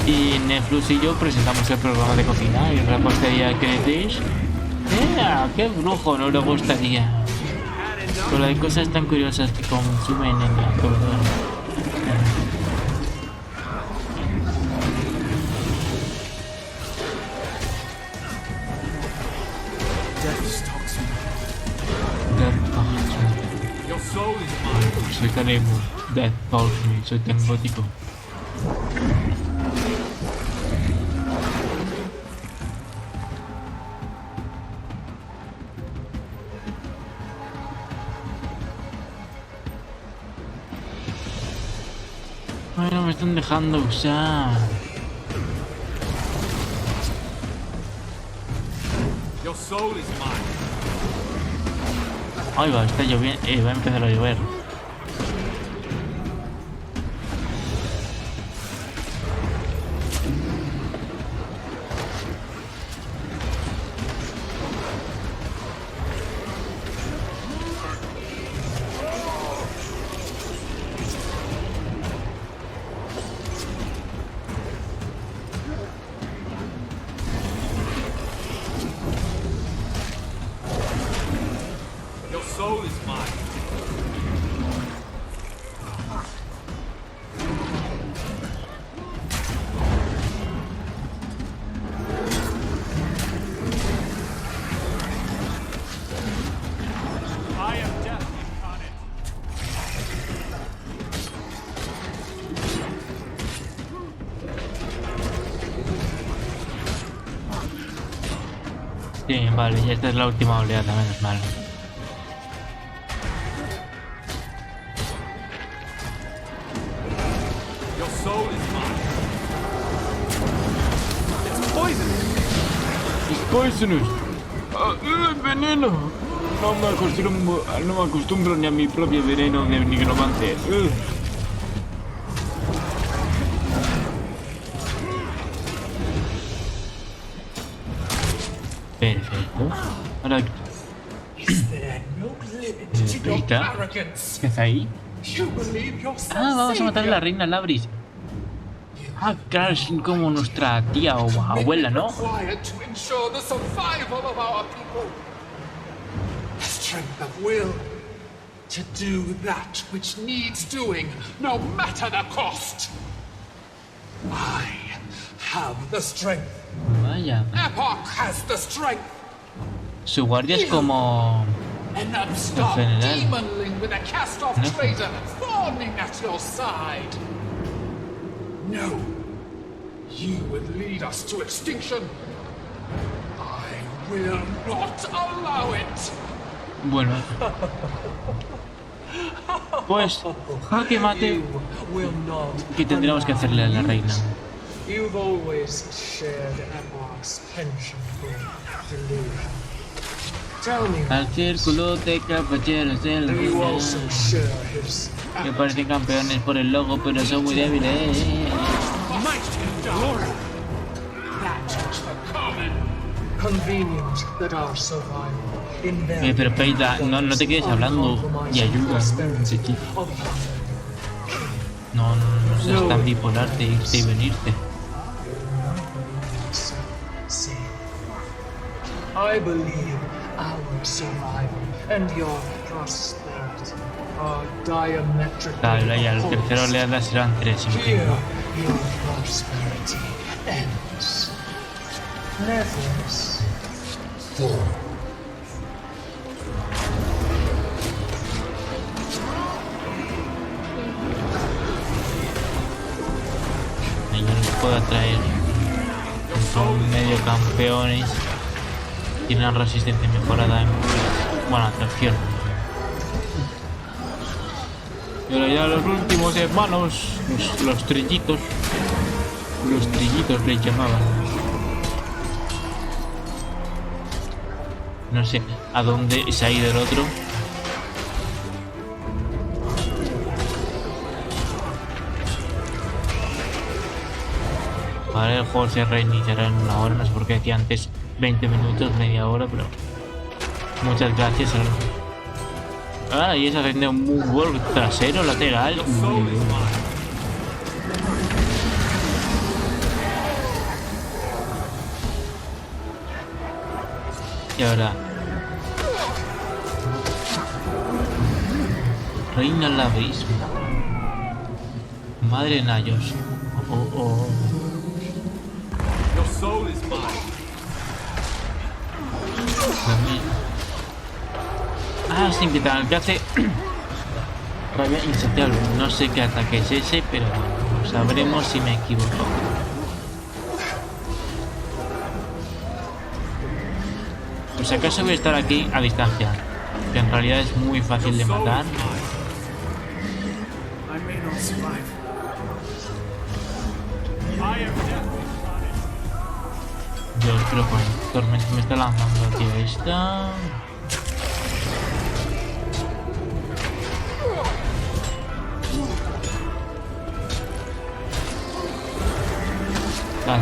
Y Neflus y yo presentamos el programa de cocina y repostería que decís. ¡Qué brujo! No le gustaría. Pero hay cosas tan curiosas que consumen en la comedora. soul is mine. Soy tan emo. Death calls me. Soy tan gótico. Ay, no me están dejando usar. Your soul is mine. Ay, va, está lloviendo. Va a empezar a llover. Your soul is mine. I am death incarnate. Sí, vale, y esta es la última oleada, menos mal. Your soul is mine. It's poisonous. It's poisonous. Veneno. No me acostumbro ni a mi propio veneno de nigromante. Perfecto. Ahora, Is there no limit to your Rita, arrogance? ¿qué hace ahí? You believe yourself Ah, vamos a matar a la savior. reina Labris. Ah, claro, es como nuestra tía o abuela, ¿no? Required to ensure the survival of our people. The strength of will to do that which needs doing, no matter the cost. I have the strength. Vaya. Epoch has the strength. Su guardia es como... An upstart general. demonling with a cast-off No. traitor fawning at your side. No. You would lead us to extinction. I will not allow it. Bueno. Pues, jaque mate. You will not. ¿Qué tendríamos que hacerle a la reina? You've always shared Epoch's penchant for delusion. Tell me, Al círculo de caballeros de la do you reina. also share his Que parecen campeones por el logo, pero son muy débiles. might and glory? That is the common. Convenient that our survival in their Pero Peita, no te quedes hablando y ayuda. Sí, sí. No seas tan bipolar de irte y venirte. I believe our survival and your prosperity are diametrically Claro, y al opposed. tercero oleada serán 3, Here, imagino. your prosperity ends. Levels fall. Y yo les puedo atraer. Son medio campeones. Tienen resistencia mejorada en... Bueno, atracción. Y ahora ya los últimos hermanos, los trillitos. Los trillitos les llamaban. No sé a dónde se ha ido el otro. Vale, el juego se reiniciará en una hora, no sé por qué decía antes 20 minutos, media hora, pero muchas gracias. Ah, y esa de un moonwalk trasero, lateral. Y ahora reina el abismo. Madre Nayos. Oh. Your soul is mine. Ah, sin que te alcance Rabia insaciable. No sé qué ataque es ese, pero bueno, sabremos si me equivoco. Pues acaso voy a estar aquí a distancia, que en realidad es muy fácil de matar. Dios, creo que el tormento me está lanzando aquí a esta.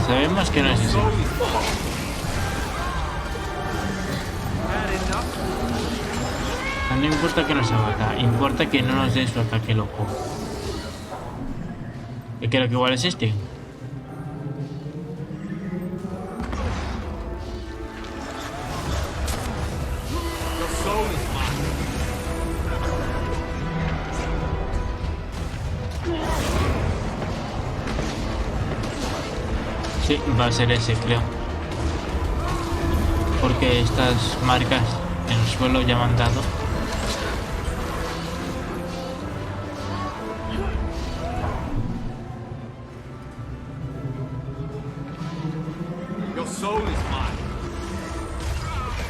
Sabemos que no es eso. No importa que nos abata, importa que no nos dé su ataque loco. Y creo que igual es este. Sí, va a ser ese, creo. Porque estas marcas en el suelo ya me han dado.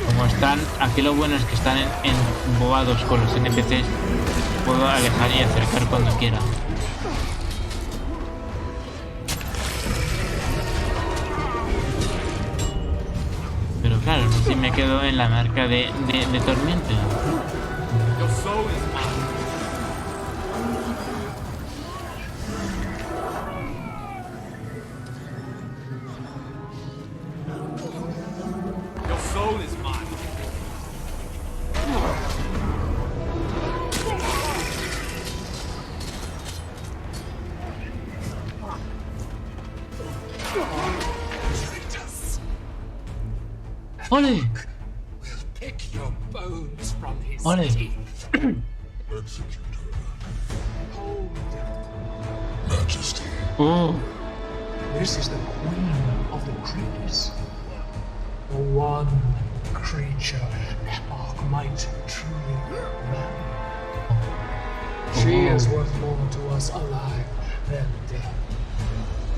Como están, aquí lo bueno es que están embobados con los NPCs. Puedo alejar y acercar cuando quiera. Pero claro, no sé si me quedo en la marca de tormenta. ¡Ole! ¡Ole! Majesty. Oh. This is the queen of the creatures. The one creature Epoch might truly value. She is worth more to us alive than dead.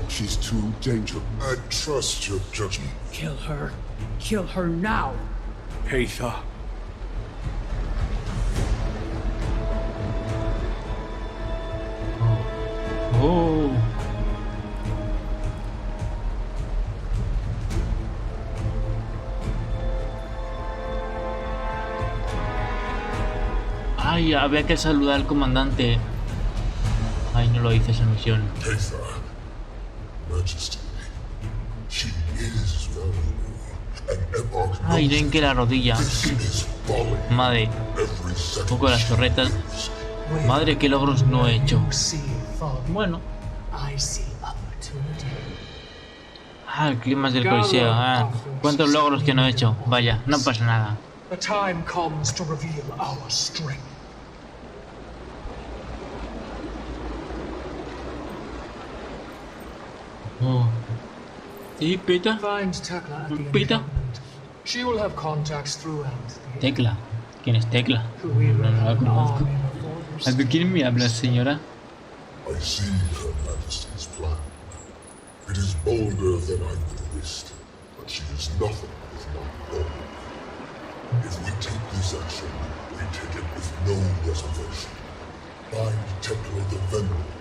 She's too dangerous. I trust your judgment. Kill her. Kill her now. Peter. Oh. Ay, había que saludar al comandante. Ay, no lo hice esa misión. Peter, Majesty, she is valuable. Ay, ven que la rodilla. Madre. Un poco las torretas. Madre, qué logros no he hecho. Bueno. Ah, el clima del coliseo. Ah, cuántos logros que no he hecho. Vaya, no pasa nada. Oh. ¿Y Pita? ¿Pita? Tecla. ¿Quién es Tecla? No la conozco. ¿De quién me hablas, señora? I see Her Majesty's plan. It is bolder than I would have wished, but she is nothing if not bold. If we take this action, we take it with no reservation. Find Tekla the Venerable.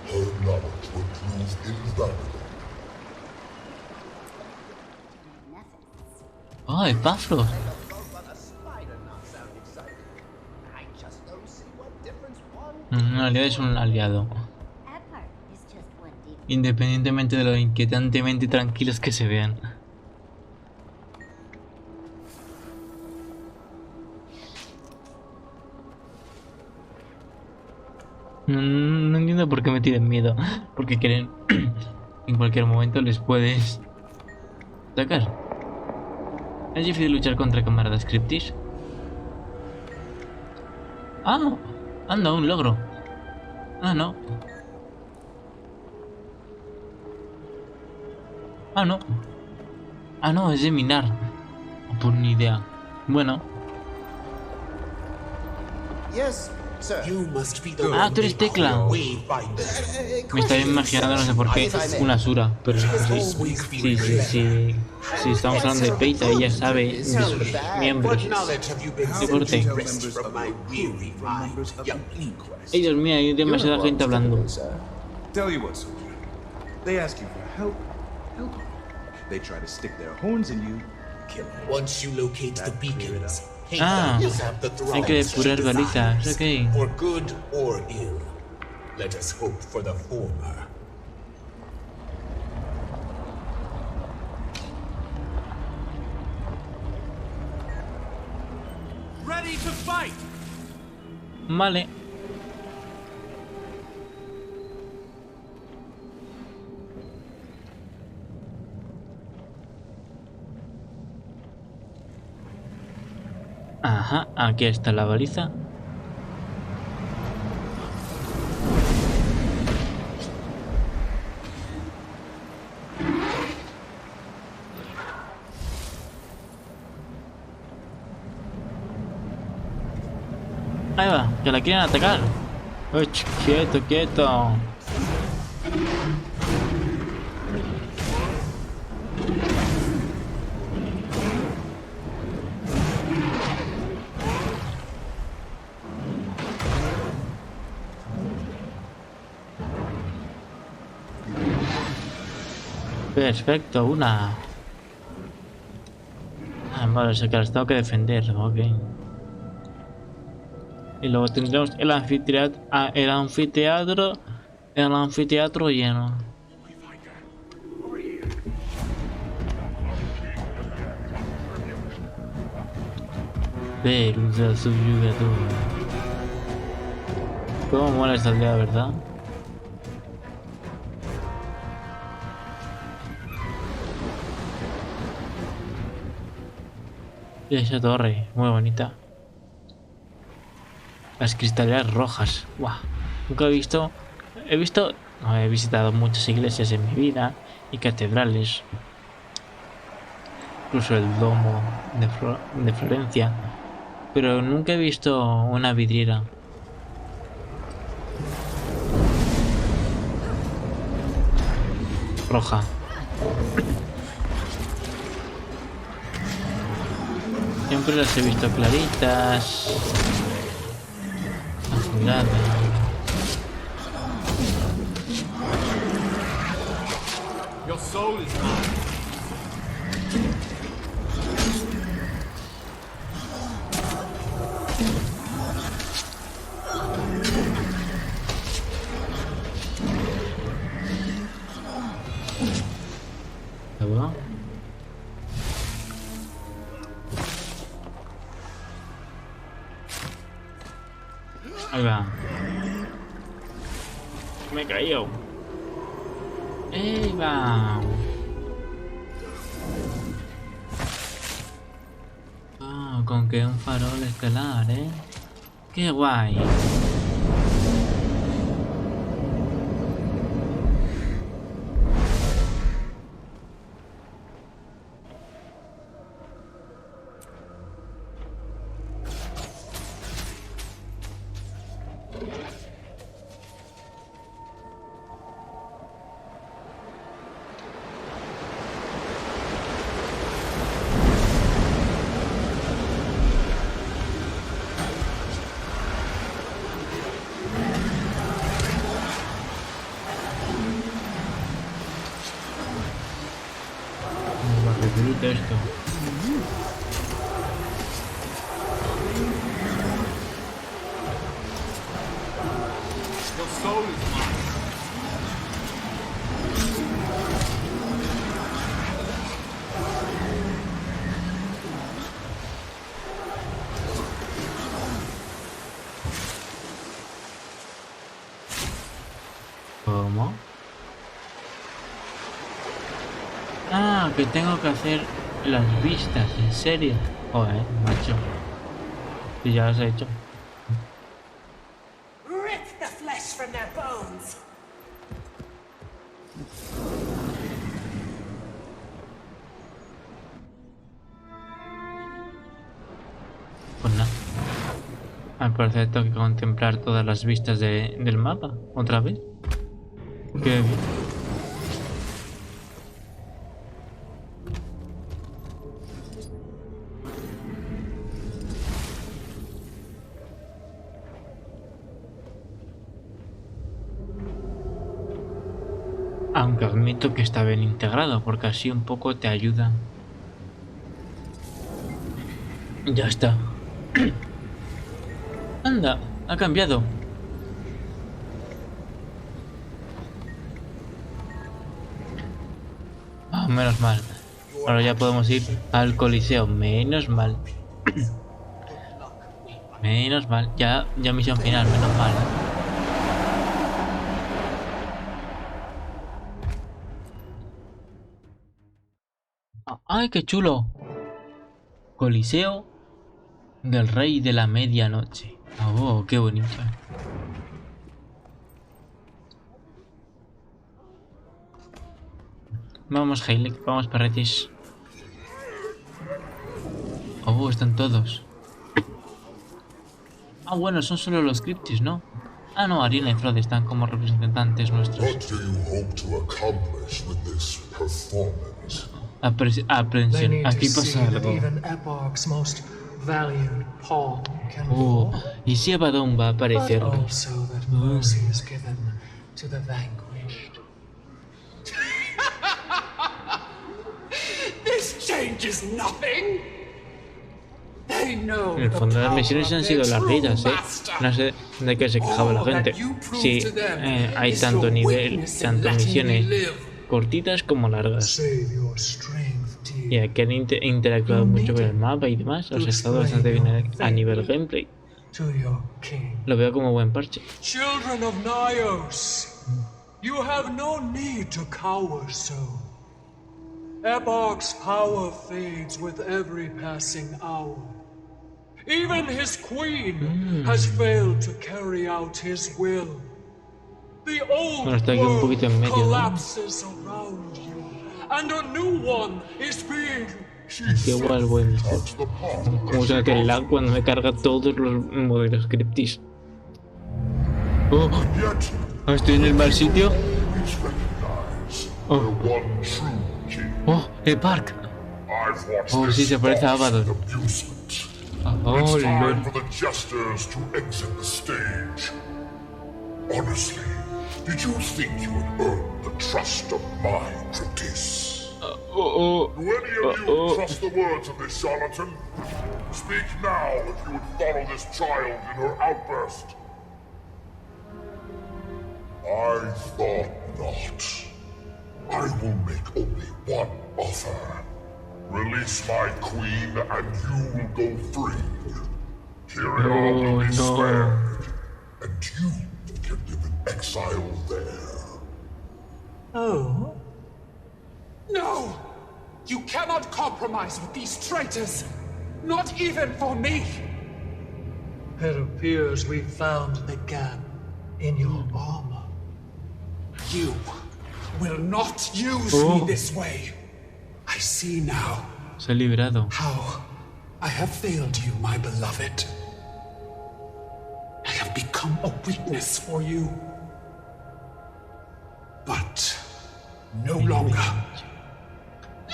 Her knowledge will prove invaluable. Oh, Epafros. Un aliado es un aliado. Independientemente de lo inquietantemente tranquilos que se vean. No entiendo por qué me tienen miedo. Porque creen en cualquier momento les puedes atacar. Es difícil luchar contra camaradas cryptis. Ah, anda, un logro. Ah, no. Ah, no. Ah, no, es de minar. Por ni idea. Bueno. Yes, You must be the Ah, one tú eres Tecla. Me estaba imaginando, no sé por qué, una Asura, pero sí, estamos hablando de Peita, ella sabe de sus miembros. ¿Qué corte? Ay, Dios mío, hay demasiada gente hablando. Tell you what, soldier. They ask you for help, help them. They try to stick their horns in you, kill them. Once you locate the beacons, Ah, hay que depurar balizas, ok. For good or ill, let us hope for the former. Ready to fight. Vale. Ajá, aquí está la baliza. Ahí va, que la quieren atacar. Uy, quieto, quieto. Perfecto, una. Ah, vale, o sea que las tengo que defender, ok. Y luego tendremos el anfiteatro lleno. Pelusa subyugadora. Cómo mola esta aldea, ¿verdad? Y esa torre, muy bonita. Las cristaleras rojas. Wow. Nunca he visto. He visitado muchas iglesias en mi vida y catedrales. Incluso el domo de Florencia. Pero nunca he visto una vidriera. Roja. Siempre las he visto claritas. Azuladas. Your soul is mine. ¿Ahí va? Ahí va. Me he caído. Ahí va. Ah, con que un farol estelar, ¿eh? Qué guay. Esto. Your soul is mine. ¿Cómo? Ah, que tengo que hacer las vistas, en serio. Joder, macho. Y ya las he hecho. Rip the flesh from their bones. Pues nada. Al parecer tengo que contemplar todas las vistas del mapa. ¿Otra vez? Qué bien. Aunque admito que está bien integrado, porque así un poco te ayuda. Ya está. Anda, ha cambiado. Oh, menos mal. Ahora ya podemos ir al Coliseo. Menos mal. Menos mal. Ya misión final, menos mal. ¡Ay, qué chulo! Coliseo del Rey de la Medianoche. Oh, qué bonito. Vamos, Hailey, vamos, perretis. Oh, están todos. Ah, bueno, son solo los cryptis, ¿no? Ah, no, Ariel y Frode están como representantes nuestros. Aprensión. Aquí pasa algo. Y si Abaddon va a aparecer. En el fondo las misiones han sido larguitas, No sé de qué se quejaba la gente. Sí, hay tanto nivel, tanto misiones cortitas como largas. Y aquí han interactuado mucho con el mapa y demás. Os ha estado bastante bien a nivel gameplay. Lo veo como buen parche. Children of Nyos, you have no need to cower so. Epoch's power fades with every passing hour. Even his queen has failed to carry out his will. The old world collapses around you, and a new one is being... Qué guay, buen mejor. Como se me lag cuando me carga todos los modelos cryptis. Oh, estoy en el mal sitio. Oh, el park. Oh, sí, se parece a Abaddon. Oh, time for the jesters to exit the stage. Honestly, did you think you would earn the trust of my cryptis? Do any of you trust the words of this charlatan? Speak now if you would follow this child in her outburst. I thought not. I will make only one offer. Release my queen and you will go free. Tyria will be spared, and you can live in exile there. Oh? No! You cannot compromise with these traitors! Not even for me! It appears we found the gap in your armor. You will not use me this way! I see now Se ha librado. how I have failed you, my beloved. I have become a weakness for you. But no longer.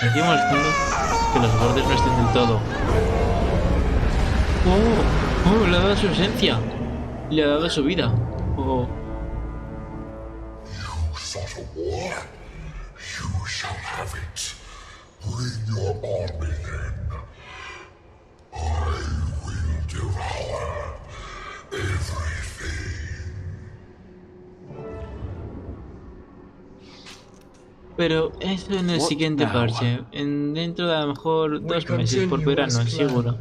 Encima al fondo que los bordes no estén del todo. Oh, le ha dado su esencia. Le ha dado su vida. Oh. You thought a war? You shall have it. Bring your army then. I will devour everything. Pero eso en el siguiente parche. Dentro de a lo mejor 2 meses por verano, seguro.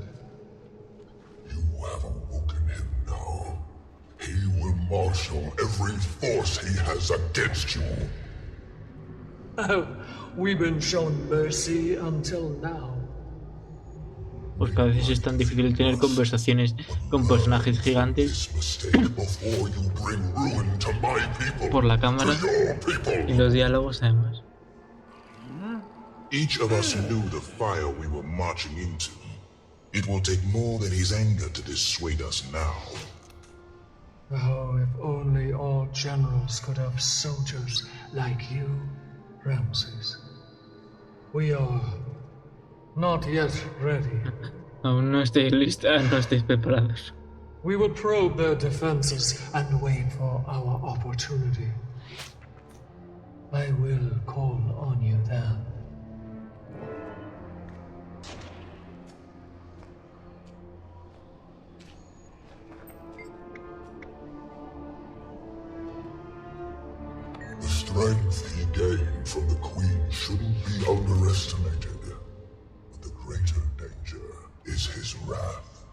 You have awoken him now. He will marshal every force he has against you. Oh, we've been shown mercy until now. Porque a veces es tan difícil tener conversaciones con personajes gigantes por la cámara y los diálogos además. Each of us knew the fire we were marching into. It will take more than his anger to dissuade us now. Oh, if only all generals could have soldiers like you, Ramses. We are not yet ready. Aún no estáis listas, no estáis preparados. We will probe their defenses and wait for our opportunity. I will call on you then. The strength he gained from the Queen shouldn't be underestimated. But the greater danger is his wrath.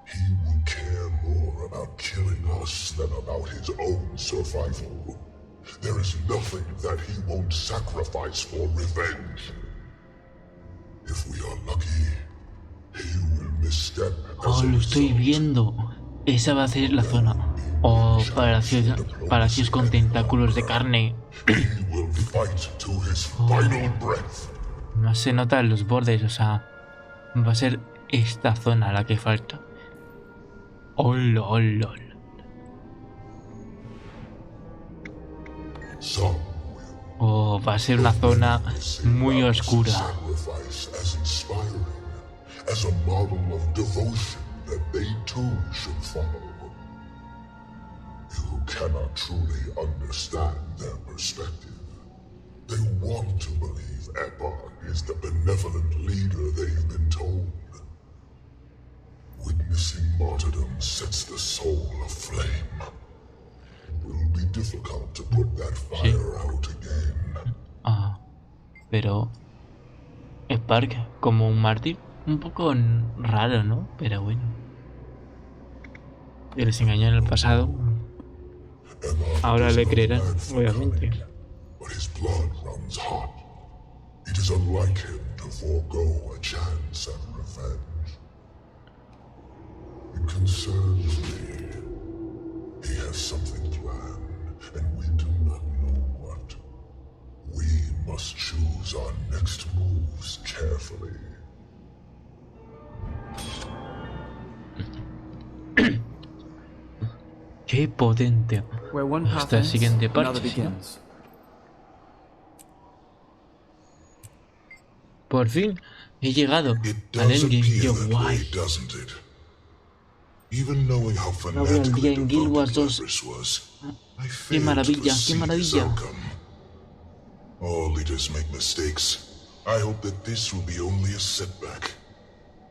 He will care more about killing us than about his own survival. There is nothing that he won't sacrifice for revenge. If we are lucky, he will misstep as Oh, lo estoy viendo. Esa va a ser la zona. Oh, palacios con tentáculos de carne. Oh, no se notan los bordes, o sea, va a ser esta zona la que falta. Oh, lol. Oh, va a ser una zona muy oscura. As a model of devotion that they too should follow. You cannot truly understand their perspective. They want to believe Epoch is the benevolent leader they've been told. Witnessing martyrdom sets the soul aflame. It will be difficult to put that fire out again. Ah, pero Spark como un mártir, un poco raro, ¿no? Pero bueno. Y les engañó en el pasado. Ahora le creerán, obviamente. But his blood runs hot. It is unlike him to forego a chance at revenge. It concerns me. He has something planned, and we do not know what. We must choose our next moves carefully. Qué potente. Hasta el siguiente parche. Por fin he llegado al endgame. Yo, guay. No veo el día en Guild Wars 2. Qué maravilla, qué maravilla. All leaders make mistakes. I hope that this will be only a setback.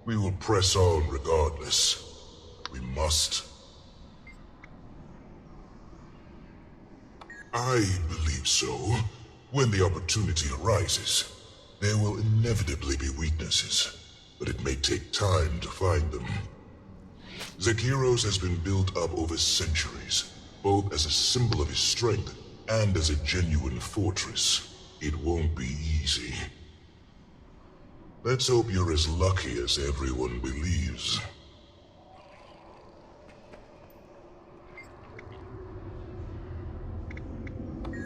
We will press on regardless. We must. I believe so. When the opportunity arises, there will inevitably be weaknesses, but it may take time to find them. Zekiros has been built up over centuries, both as a symbol of his strength and as a genuine fortress. It won't be easy. Let's hope you're as lucky as everyone believes.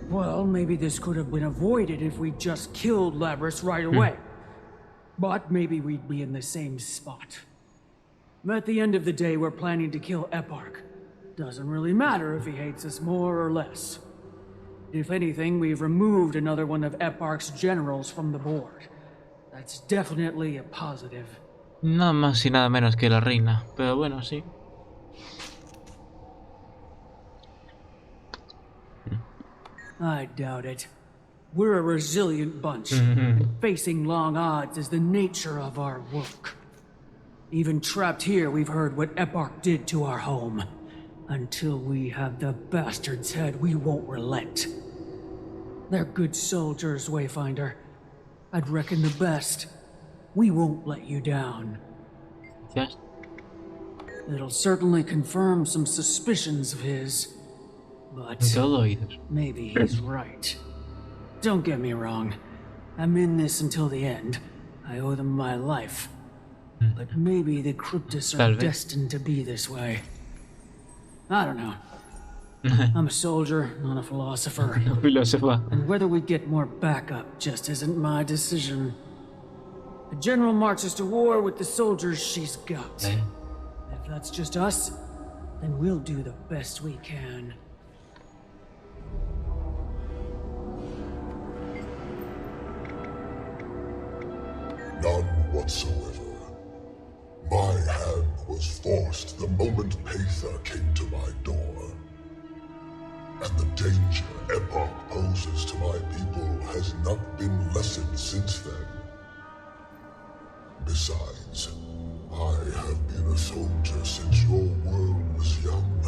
Well, maybe this could have been avoided if we just killed Labrys right away. But maybe we'd be in the same spot. At the end of the day, we're planning to kill Eparch. Doesn't really matter if he hates us more or less. If anything, we've removed another one of Eparch's generals from the board. That's definitely a positive. Nada más y nada menos que la reina, pero bueno, sí. I doubt it. We're a resilient bunch, and facing long odds is the nature of our work. Even trapped here, we've heard what Eparch did to our home. Until we have the bastard's head, we won't relent. They're good soldiers, Wayfinder. I'd reckon the best. We won't let you down. Yes. It'll certainly confirm some suspicions of his. But maybe he's right. Don't get me wrong. I'm in this until the end. I owe them my life. But maybe the Cryptus are destined to be this way. I don't know. I'm a soldier, not a philosopher. And whether we get more backup just isn't my decision. The general marches to war with the soldiers she's got. If that's just us, then we'll do the best we can. None whatsoever. My hand was forced the moment Paitha came to my door. And the danger Epoch poses to my people has not been lessened since then. Besides, I have been a soldier since your world was young.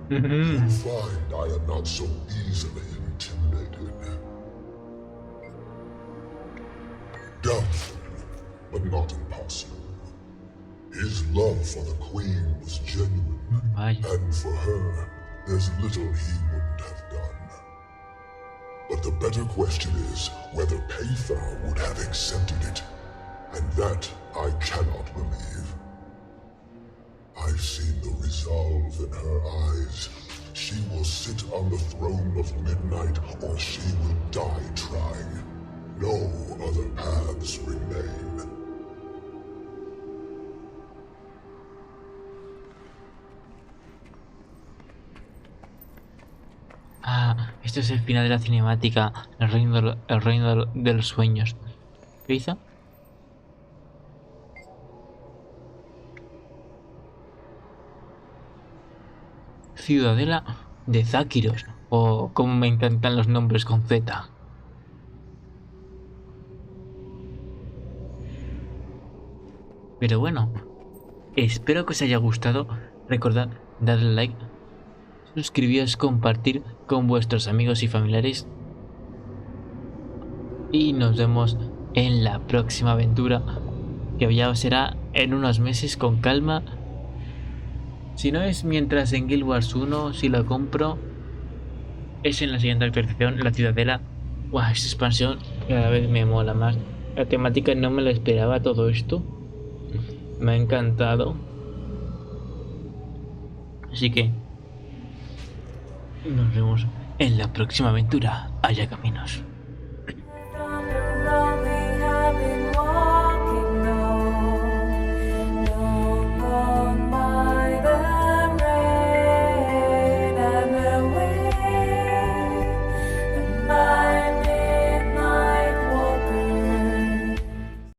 You'll find I am not so easily intimidated. Doubtful, but not impossible. His love for the Queen was genuine, and for her, there's little he wouldn't have done. But the better question is whether Paitha would have accepted it, and that I cannot believe. I've seen the resolve in her eyes. She will sit on the throne of midnight, or she will die trying. No other paths remain. Ah, esto es el final de la cinemática, el reino de los sueños. ¿Qué hizo? Ciudadela de Záquiros. Oh, como me encantan los nombres con Z. Pero bueno, espero que os haya gustado. Recordad darle like, suscribiros, compartir con vuestros amigos y familiares. Y nos vemos en la próxima aventura, que ya será en unos meses con calma. Si no es mientras en Guild Wars 1, si lo compro, es en la siguiente actualización, la Ciudadela. Wow, esta expansión cada vez me mola más. La temática no me lo esperaba, todo esto. Me ha encantado. Así que nos vemos en la próxima aventura. Haya caminos.